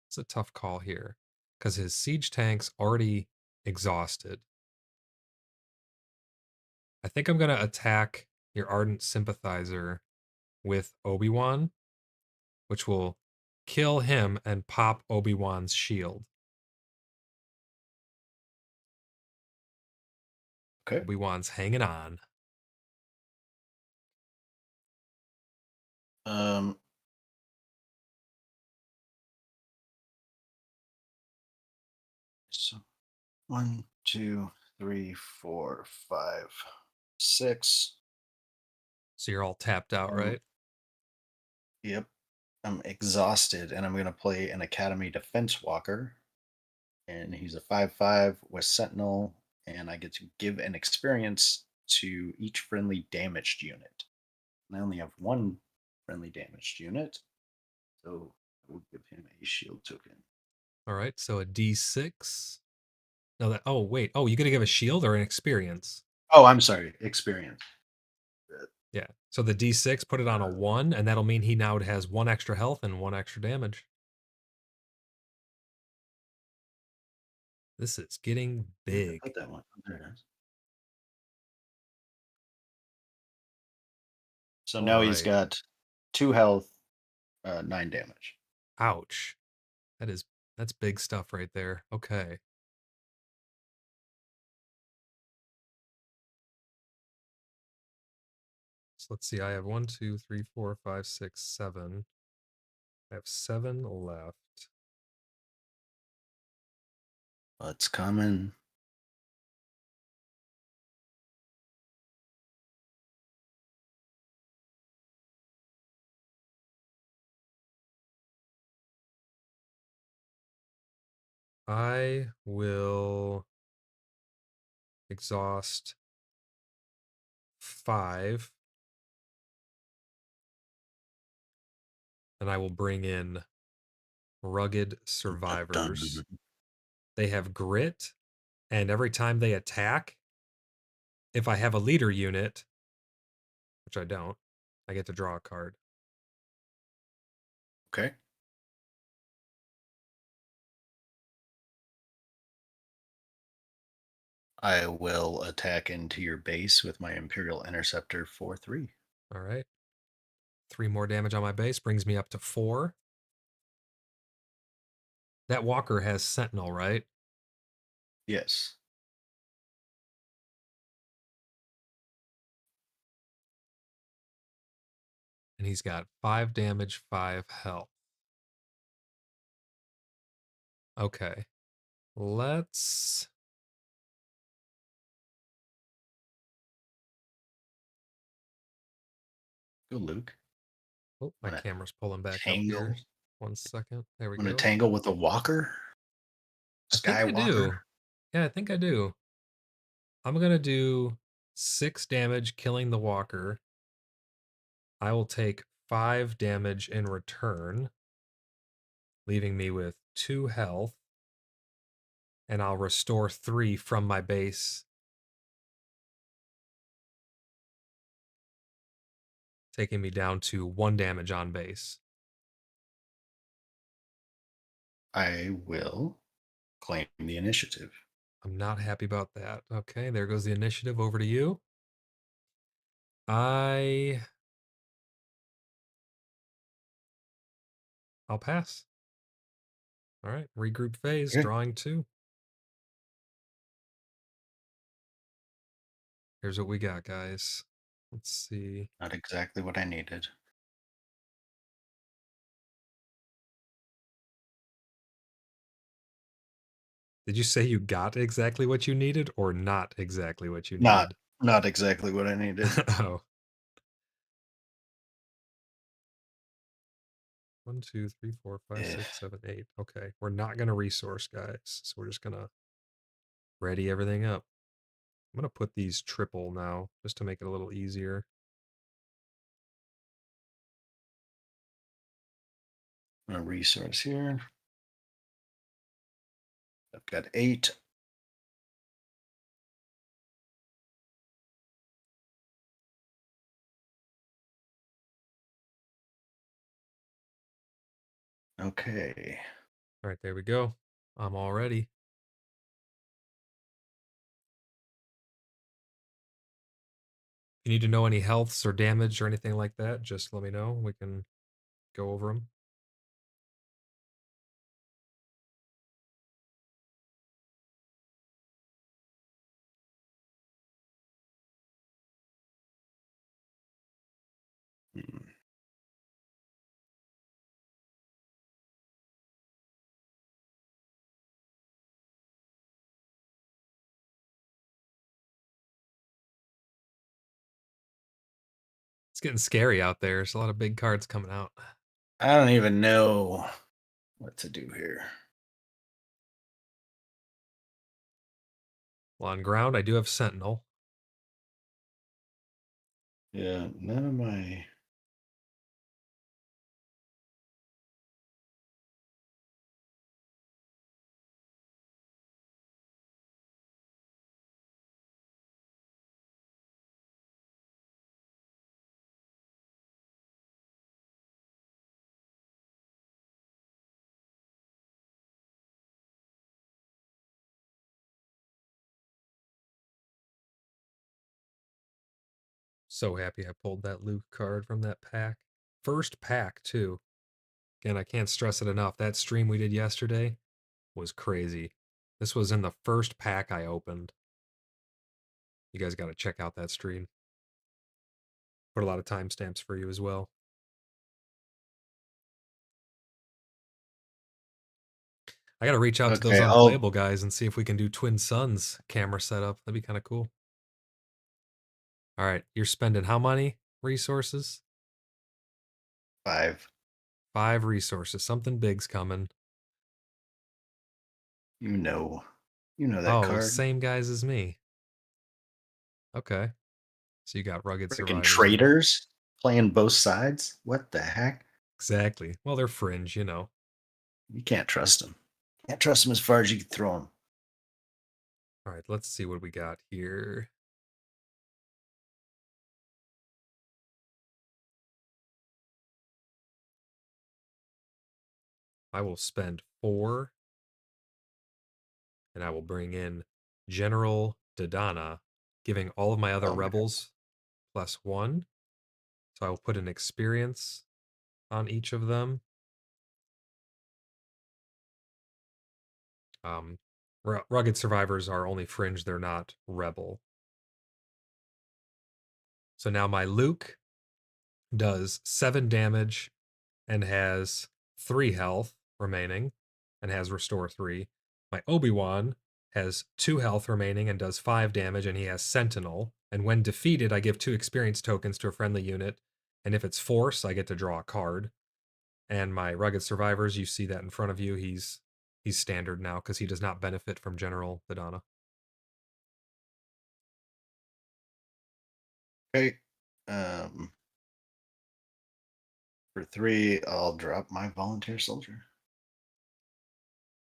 It's a tough call here because his siege tank's already exhausted. I think I'm going to attack your ardent sympathizer with Obi-Wan, which will kill him and pop Obi-Wan's shield. Okay. Obi-Wan's hanging on. Um. So 1, 2, 3, 4, 5, 6. So you're all tapped out, Um, right? yep. I'm exhausted, and I'm going to play an Academy Defense Walker, and he's a 5/5 with Sentinel, and I get to give an experience to each friendly damaged unit. And I only have one friendly damaged unit, so I will give him a shield token. All right. So a D6. No, that. Oh, wait. Oh, you got to give a shield or an experience? Oh, I'm sorry, experience. Yeah. So the D6, put it on a 1, and that'll mean he now has 1 extra health and 1 extra damage. This is getting Where did I big. put that one? Oh, there it is. So All now he's right. got 2 health, 9 damage. Ouch. That is that's big stuff right there. Okay. So let's see. I have 1, 2, 3, 4, 5, 6, 7. I have 7 left. It's coming. I will exhaust 5, and I will bring in rugged Dun, dun, dun, survivors. dun. They have grit, and every time they attack, if I have a leader unit, which I don't, I get to draw a card. Okay. I will attack into your base with my Imperial Interceptor 4/3. All right. 3 more damage on my base brings me up to 4. That walker has Sentinel, right? Yes. And he's got 5 damage, 5 health. Okay. Let's... Go, Luke. Oh, my Wanna camera's pulling back up here. tangle? 1 second. There we Wanna go. tangle with a walker? I think I Skywalker? do. Yeah, I think I do. I'm going to do 6 damage killing the walker. I will take 5 damage in return, leaving me with 2 health. And I'll restore 3 from my base, taking me down to 1 damage on base. I will claim the initiative. I'm not happy about that. Okay, there goes the initiative. Over to you. I'll pass. All right, regroup phase, Okay. drawing 2. Here's what we got, guys. Let's see. Not exactly what I needed. Did you say you got exactly what you needed or not exactly what you Not needed? not exactly what I needed. Oh. 1, 2, 3, 4, 5, Eh, 6, 7, 8. Okay, we're not going to resource, guys. So we're just going to ready everything up. I'm going to put these triple now just to make it a little easier. a resource here. I've got 8. Okay. All right, there we go. I'm all ready. If you need to know any healths or damage or anything like that, just let me know. We can go over them. Hmm. It's getting scary out there. There's a lot of big cards coming out. I don't even know what to do here. Well, on ground, I do have Sentinel. Yeah, none of my So happy I pulled that Luke card from that pack. First pack, too. Again, I can't stress it enough. That stream we did yesterday was crazy. This was in the first pack I opened. You guys got to check out that stream. Put a lot of timestamps for you as well. I got to reach out to those Okay, I'll unplayable guys and see if we can do Twin Suns camera setup. That'd be kind of cool. All right, you're spending how many resources? 5. 5 resources. Something big's coming. You know. You know that Oh, card. same guys as me. Okay. So you got rugged Freaking survivors in. traitors playing both sides. What the heck? Exactly. Well, they're fringe, you know. You can't trust them. Can't trust them as far as you can throw them. All right, let's see what we got here. I will spend 4 and I will bring in General Dodana, giving all of my other Oh my god. rebels +1. So I will put an experience on each of them. Um, rugged survivors are only fringe, they're not rebel. So now my Luke does 7 damage and has 3 health remaining and has Restore 3. My Obi-Wan has 2 health remaining and does 5 damage, and he has Sentinel. And when defeated, I give 2 experience tokens to a friendly unit. And if it's Force, I get to draw a card. And my Rugged Survivors, you see that in front of you. He's standard now because he does not benefit from General Vidana. Okay. For 3, I'll drop my volunteer soldier.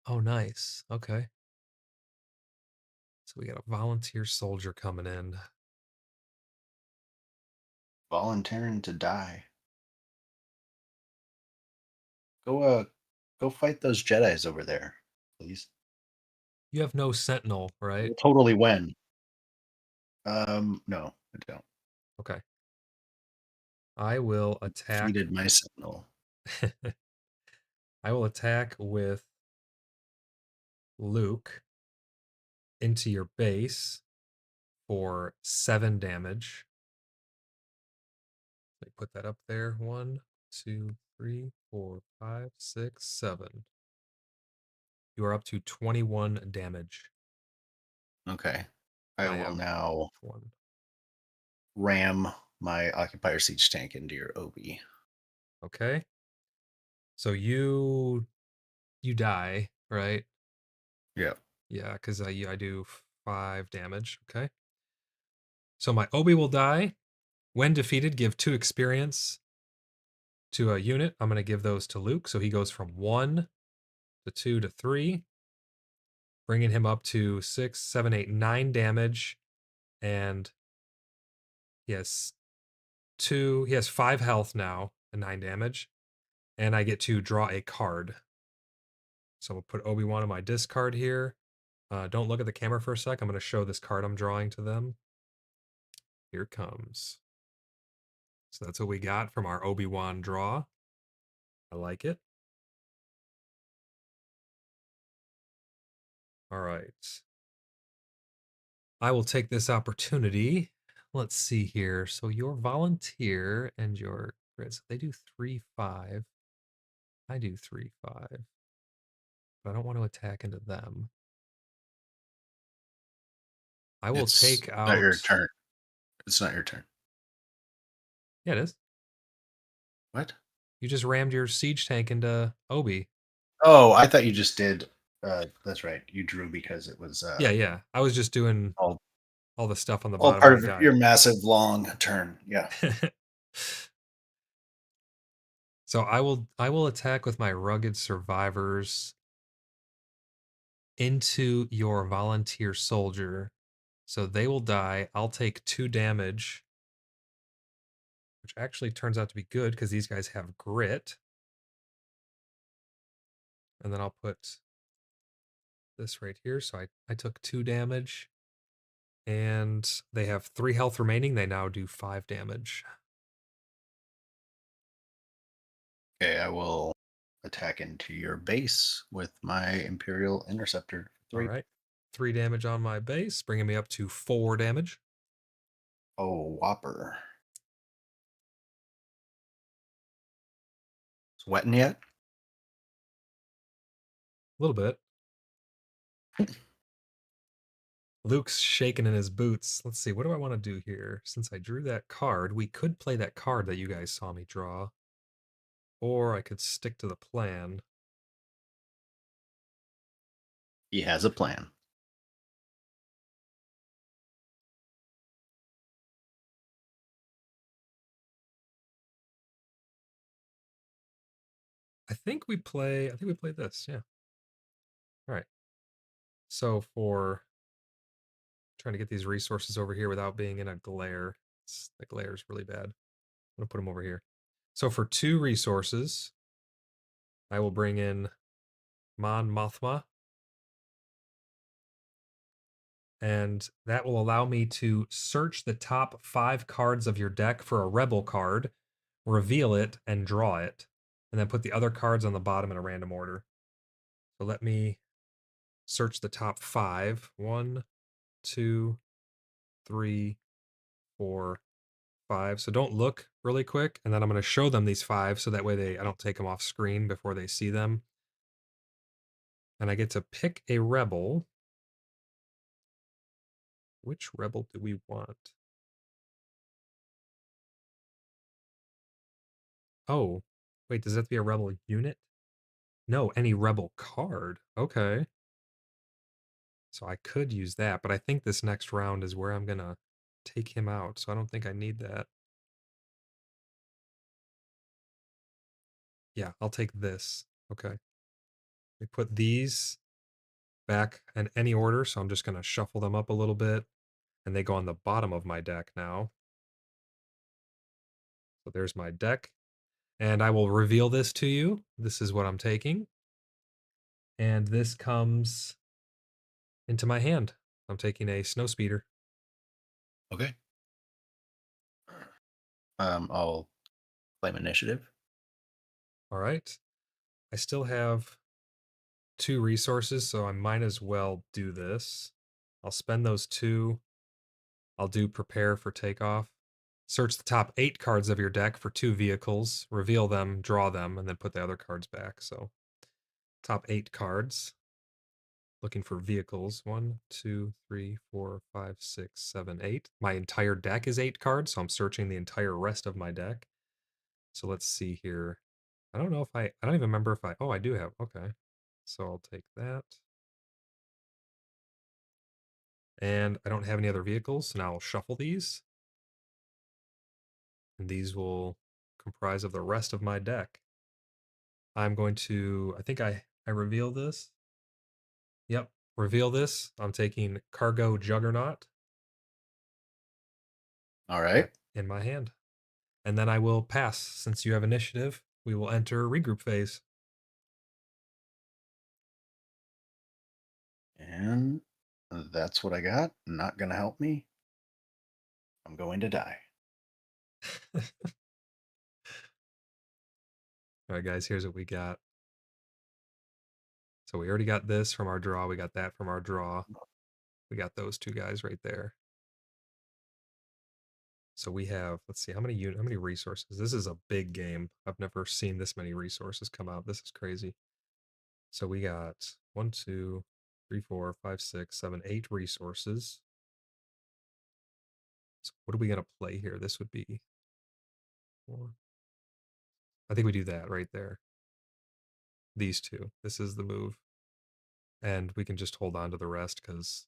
Oh, nice. Okay. So we got a volunteer soldier coming in. Volunteering to die. Go fight those Jedis over there, please. You have no Sentinel, right? We'll totally win. No, I don't. Okay. I will attack. Defeated my Sentinel. I will attack with Luke into your base for 7 damage. Let me put that up there. 1, 2, 3, 4, 5, 6, 7. You are up to 21 damage. Okay. I I will have now 1. ram my occupier siege tank into your Obi. Okay. So you die, right? Yeah. Yeah, because I do 5 damage. Okay. So my Obi will die. When defeated, give 2 experience to a unit. I'm going to give those to Luke. So he goes from 1 to 2 to 3, bringing him up to 6, 7, 8, 9 damage. And he has 5 health now and 9 damage. And I get to draw a card. So I'm going to put Obi-Wan in my discard here. Don't look at the camera for a sec. I'm going to show this card I'm drawing to them. Here it comes. So that's what we got from our Obi-Wan draw. I like it. All right. I will take this opportunity. Let's see here. So your volunteer and your Chris, they do 3/5. I do 3/5. But I don't want to attack into them. I will It's take not your out. turn. It's not your turn. Yeah, it is. What? You just rammed your siege tank into Obi. Oh, I thought you just did. That's right. You drew because it was Yeah. I was just doing all, all the stuff on the all bottom part when he of died. your massive long turn. Yeah. So I will attack with my Rugged Survivors into your volunteer soldier. So they will die. I'll take 2 damage, which actually turns out to be good because these guys have grit. And then I'll put this right here. So I took 2 damage. And they have 3 health remaining. They now do 5 damage. Okay, I will attack into your base with my Imperial Interceptor. All 3. right. 3 damage on my base, bringing me up to 4 damage. Oh, whopper. Sweating yet? A little bit. Luke's shaking in his boots. Let's see, what do I want to do here? Since I drew that card, we could play that card that you guys saw me draw. Or I could stick to the plan. He has a plan. I think we play this, yeah. All right. So for trying to get these resources over here without being in a glare. The glare is really bad. I'm going to put them over here. So for 2 resources, I will bring in Mon Mothma. And that will allow me to search the top 5 cards of your deck for a rebel card, reveal it, and draw it. And then put the other cards on the bottom in a random order. So let me search the top 5. 1, 2, 3, 4, 5. So don't look really quick, and then I'm going to show them these 5 so that way I don't take them off screen before they see them. And I get to pick a rebel. Which rebel do we want? Oh, wait, does that have to be a rebel unit? No, any rebel card. Okay. So I could use that, but I think this next round is where I'm going to take him out, so I don't think I need that. Yeah, I'll take this. Okay. We put these back in any order, so I'm just going to shuffle them up a little bit, and they go on the bottom of my deck now. So there's my deck, and I will reveal this to you. This is what I'm taking, and this comes into my hand. I'm taking a Snowspeeder. Okay. I'll claim initiative. All right. I still have 2 resources, so I might as well do this. I'll spend those 2. I'll do prepare for takeoff. Search the top 8 cards of your deck for 2 vehicles, reveal them, draw them, and then put the other cards back. So top 8 cards. Looking for vehicles. 1, 2, 3, 4, 5, 6, 7, 8. My entire deck is 8 cards, so I'm searching the entire rest of my deck. So let's see here. I don't know if I don't even remember if oh, I do have, okay. So I'll take that. And I don't have any other vehicles, so now I'll shuffle these. And these will comprise of the rest of my deck. I'm going to, I think I reveal this. Yep, reveal this. I'm taking Cargo Juggernaut All right. in my hand. And then I will pass. Since you have initiative, we will enter regroup phase. And that's what I got. Not going to help me. I'm going to die. All right, guys, here's what we got. So we already got this from our draw. We got that from our draw. We got those 2 guys right there. So we have, let's see, how many resources? This is a big game. I've never seen this many resources come out. This is crazy. So we got 1, 2, 3, 4, 5, 6, 7, 8 resources. So what are we gonna play here? This would be 4. I think we do that right there. These 2. This is the move. And we can just hold on to the rest because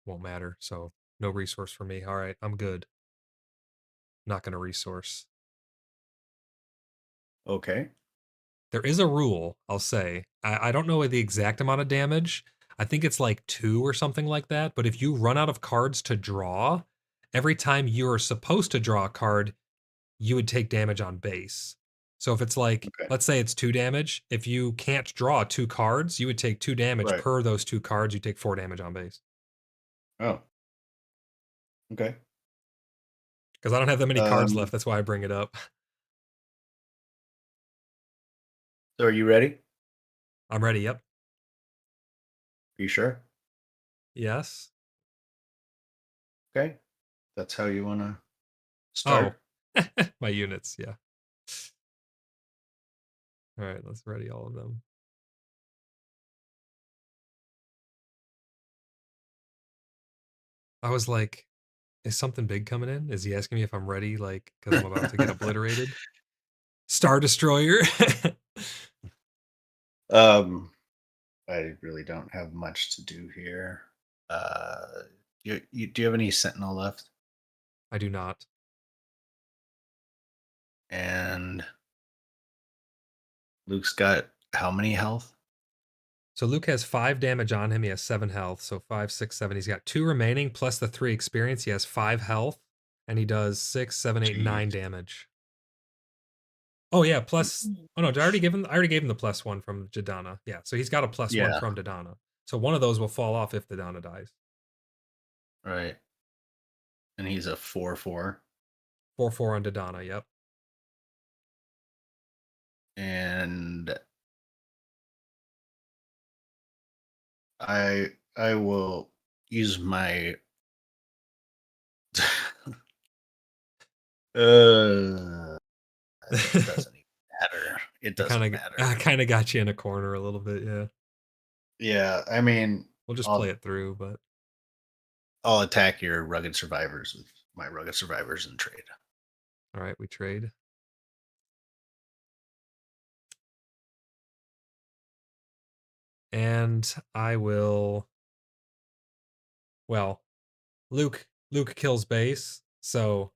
it won't matter. So no resource for me. All right, I'm good. Not gonna resource. Okay. There is a rule, I'll say. I don't know the exact amount of damage. I think it's like 2 or something like that. But if you run out of cards to draw, every time you're supposed to draw a card, you would take damage on base. So if it's like, Okay. let's say it's 2 damage, if you can't draw 2 cards, you would take 2 damage Right. per those 2 cards. You take 4 damage on base. Oh. Okay. Because I don't have that many cards Um, left. That's why I bring it up. so are you ready? Are I'm ready. Yep. you sure? Yes. Okay. That's how you want to Oh, start? my units. Yeah. All right. Let's ready all of them. I was like, is something big coming in? Is he asking me if I'm ready? Like, because I'm about to get obliterated? Star Destroyer. um, I really don't have much to do here. Do you have any Sentinel left? I do not. And Luke's got how many health? So Luke has 5 damage on him. He has 7 health. So 5, 6, 7. He's got 2 remaining plus the 3 experience. He has 5 health. And he does 6, 7, 8, Jeez. 9 damage. Oh yeah, plus oh no, did I already gave him the +1 from Jadana. Yeah, so he's got a +1 Yeah. from Jadana. So one of those will fall off if Jadana dies. Right. And he's a 4/4. 4/4 on Jadana, yep. And I will use my Uh, it doesn't even matter. It I doesn't kinda matter. I kinda got you in a corner a little bit, yeah. Yeah, I mean, We'll just play I'll it through, but I'll attack your rugged survivors with my rugged survivors in trade. alright, we trade. And I will well, Luke kills base, so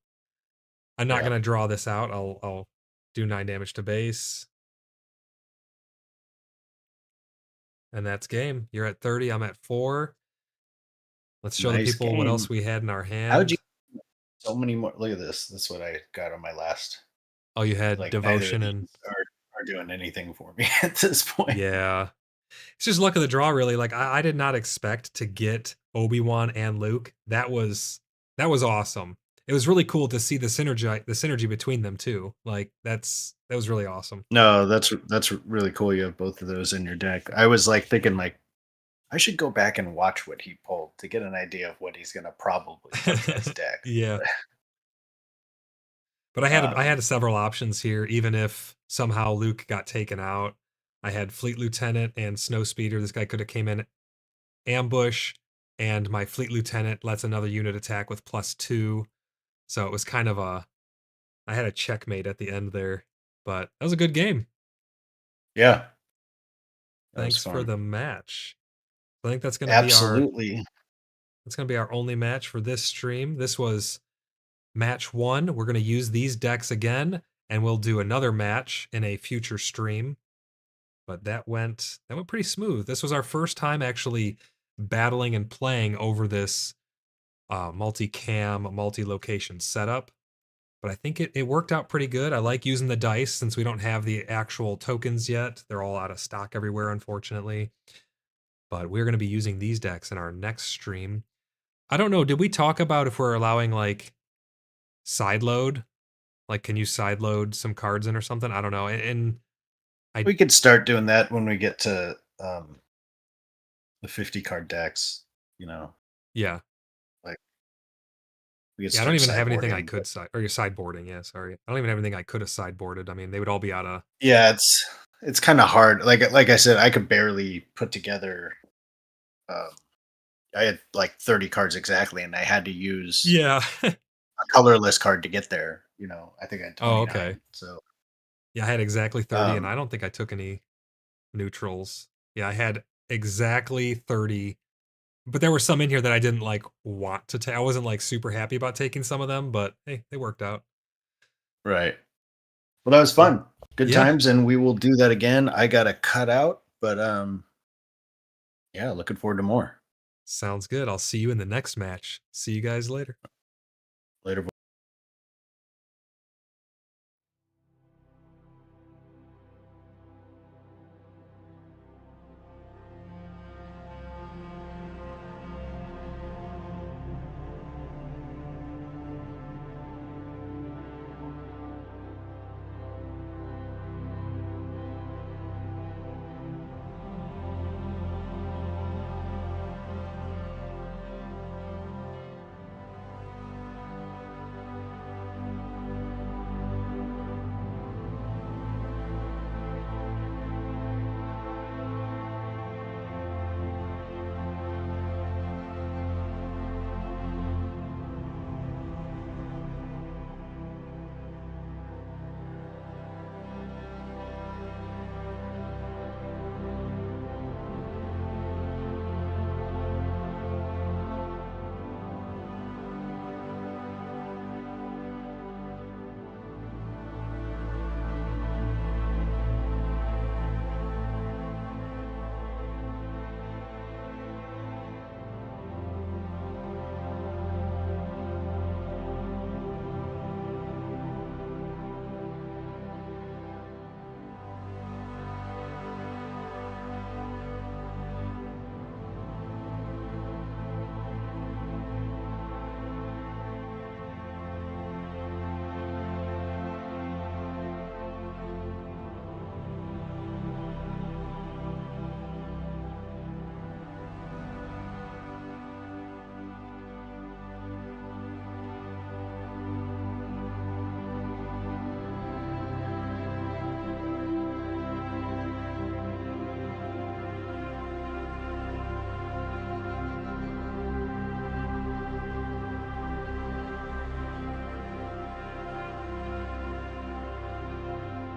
I'm not Yeah, gonna draw this out. I'll do 9 damage to base, and that's game. You're at 30, I'm at 4. Let's show the nice people what game. else we had in our How'd you hand. so many more? Look at this. That's what I got on my last. Oh, you had Like neither of devotion these and are doing anything for me at this point. yeah. It's just luck of the draw, really. Like I did not expect to get Obi-Wan and Luke. That was awesome. It was really cool to see the synergy between them too. Like that was really awesome. No, that's really cool. You have both of those in your deck. I was like thinking like I should go back and watch what he pulled to get an idea of what he's gonna probably put in his deck. Yeah. But I had Um, several options here, even if somehow Luke got taken out. I had Fleet Lieutenant and Snow Speeder. This guy could have came in ambush, and my Fleet Lieutenant lets another unit attack with +2. So it was kind of a I had a checkmate at the end there, but that was a good game. yeah, that was Thanks for fun. the match. I think Absolutely. that's gonna be our only match for this stream. This was match 1. We're gonna use these decks again, and we'll do another match in a future stream. But that went pretty smooth. This was our first time actually battling and playing over this multi-cam, multi-location setup. But I think it worked out pretty good. I like using the dice since we don't have the actual tokens yet. They're all out of stock everywhere, unfortunately. But we're going to be using these decks in our next stream. I don't know. Did we talk about if we're allowing like side load? Like, can you side load some cards in or something? I don't know. And I, We could start doing that when we get to the 50 card decks. You know, yeah. like we could Yeah, I don't start even have anything I sideboarding. could side or you're sideboarding. Yeah, sorry. I don't even have anything I could have sideboarded. I mean, they would all be out of. Yeah, it's kind of hard. Like I said, I could barely put together. Um, I had like 30 cards exactly, and I had to use Yeah. a colorless card to get there. You know, I think I had Oh, okay. 29. So, Yeah, I had exactly 30, and um, I don't think I took any neutrals. Yeah, I had exactly 30, but there were some in here that I didn't like want to take. I wasn't like super happy about taking some of them, but hey, they worked out. right. Well, that was Yeah. fun. Good Yeah, times, and we will do that again. I got to cut out, but yeah, looking forward to more. sounds good. I'll see you in the next match. See you guys later. Later.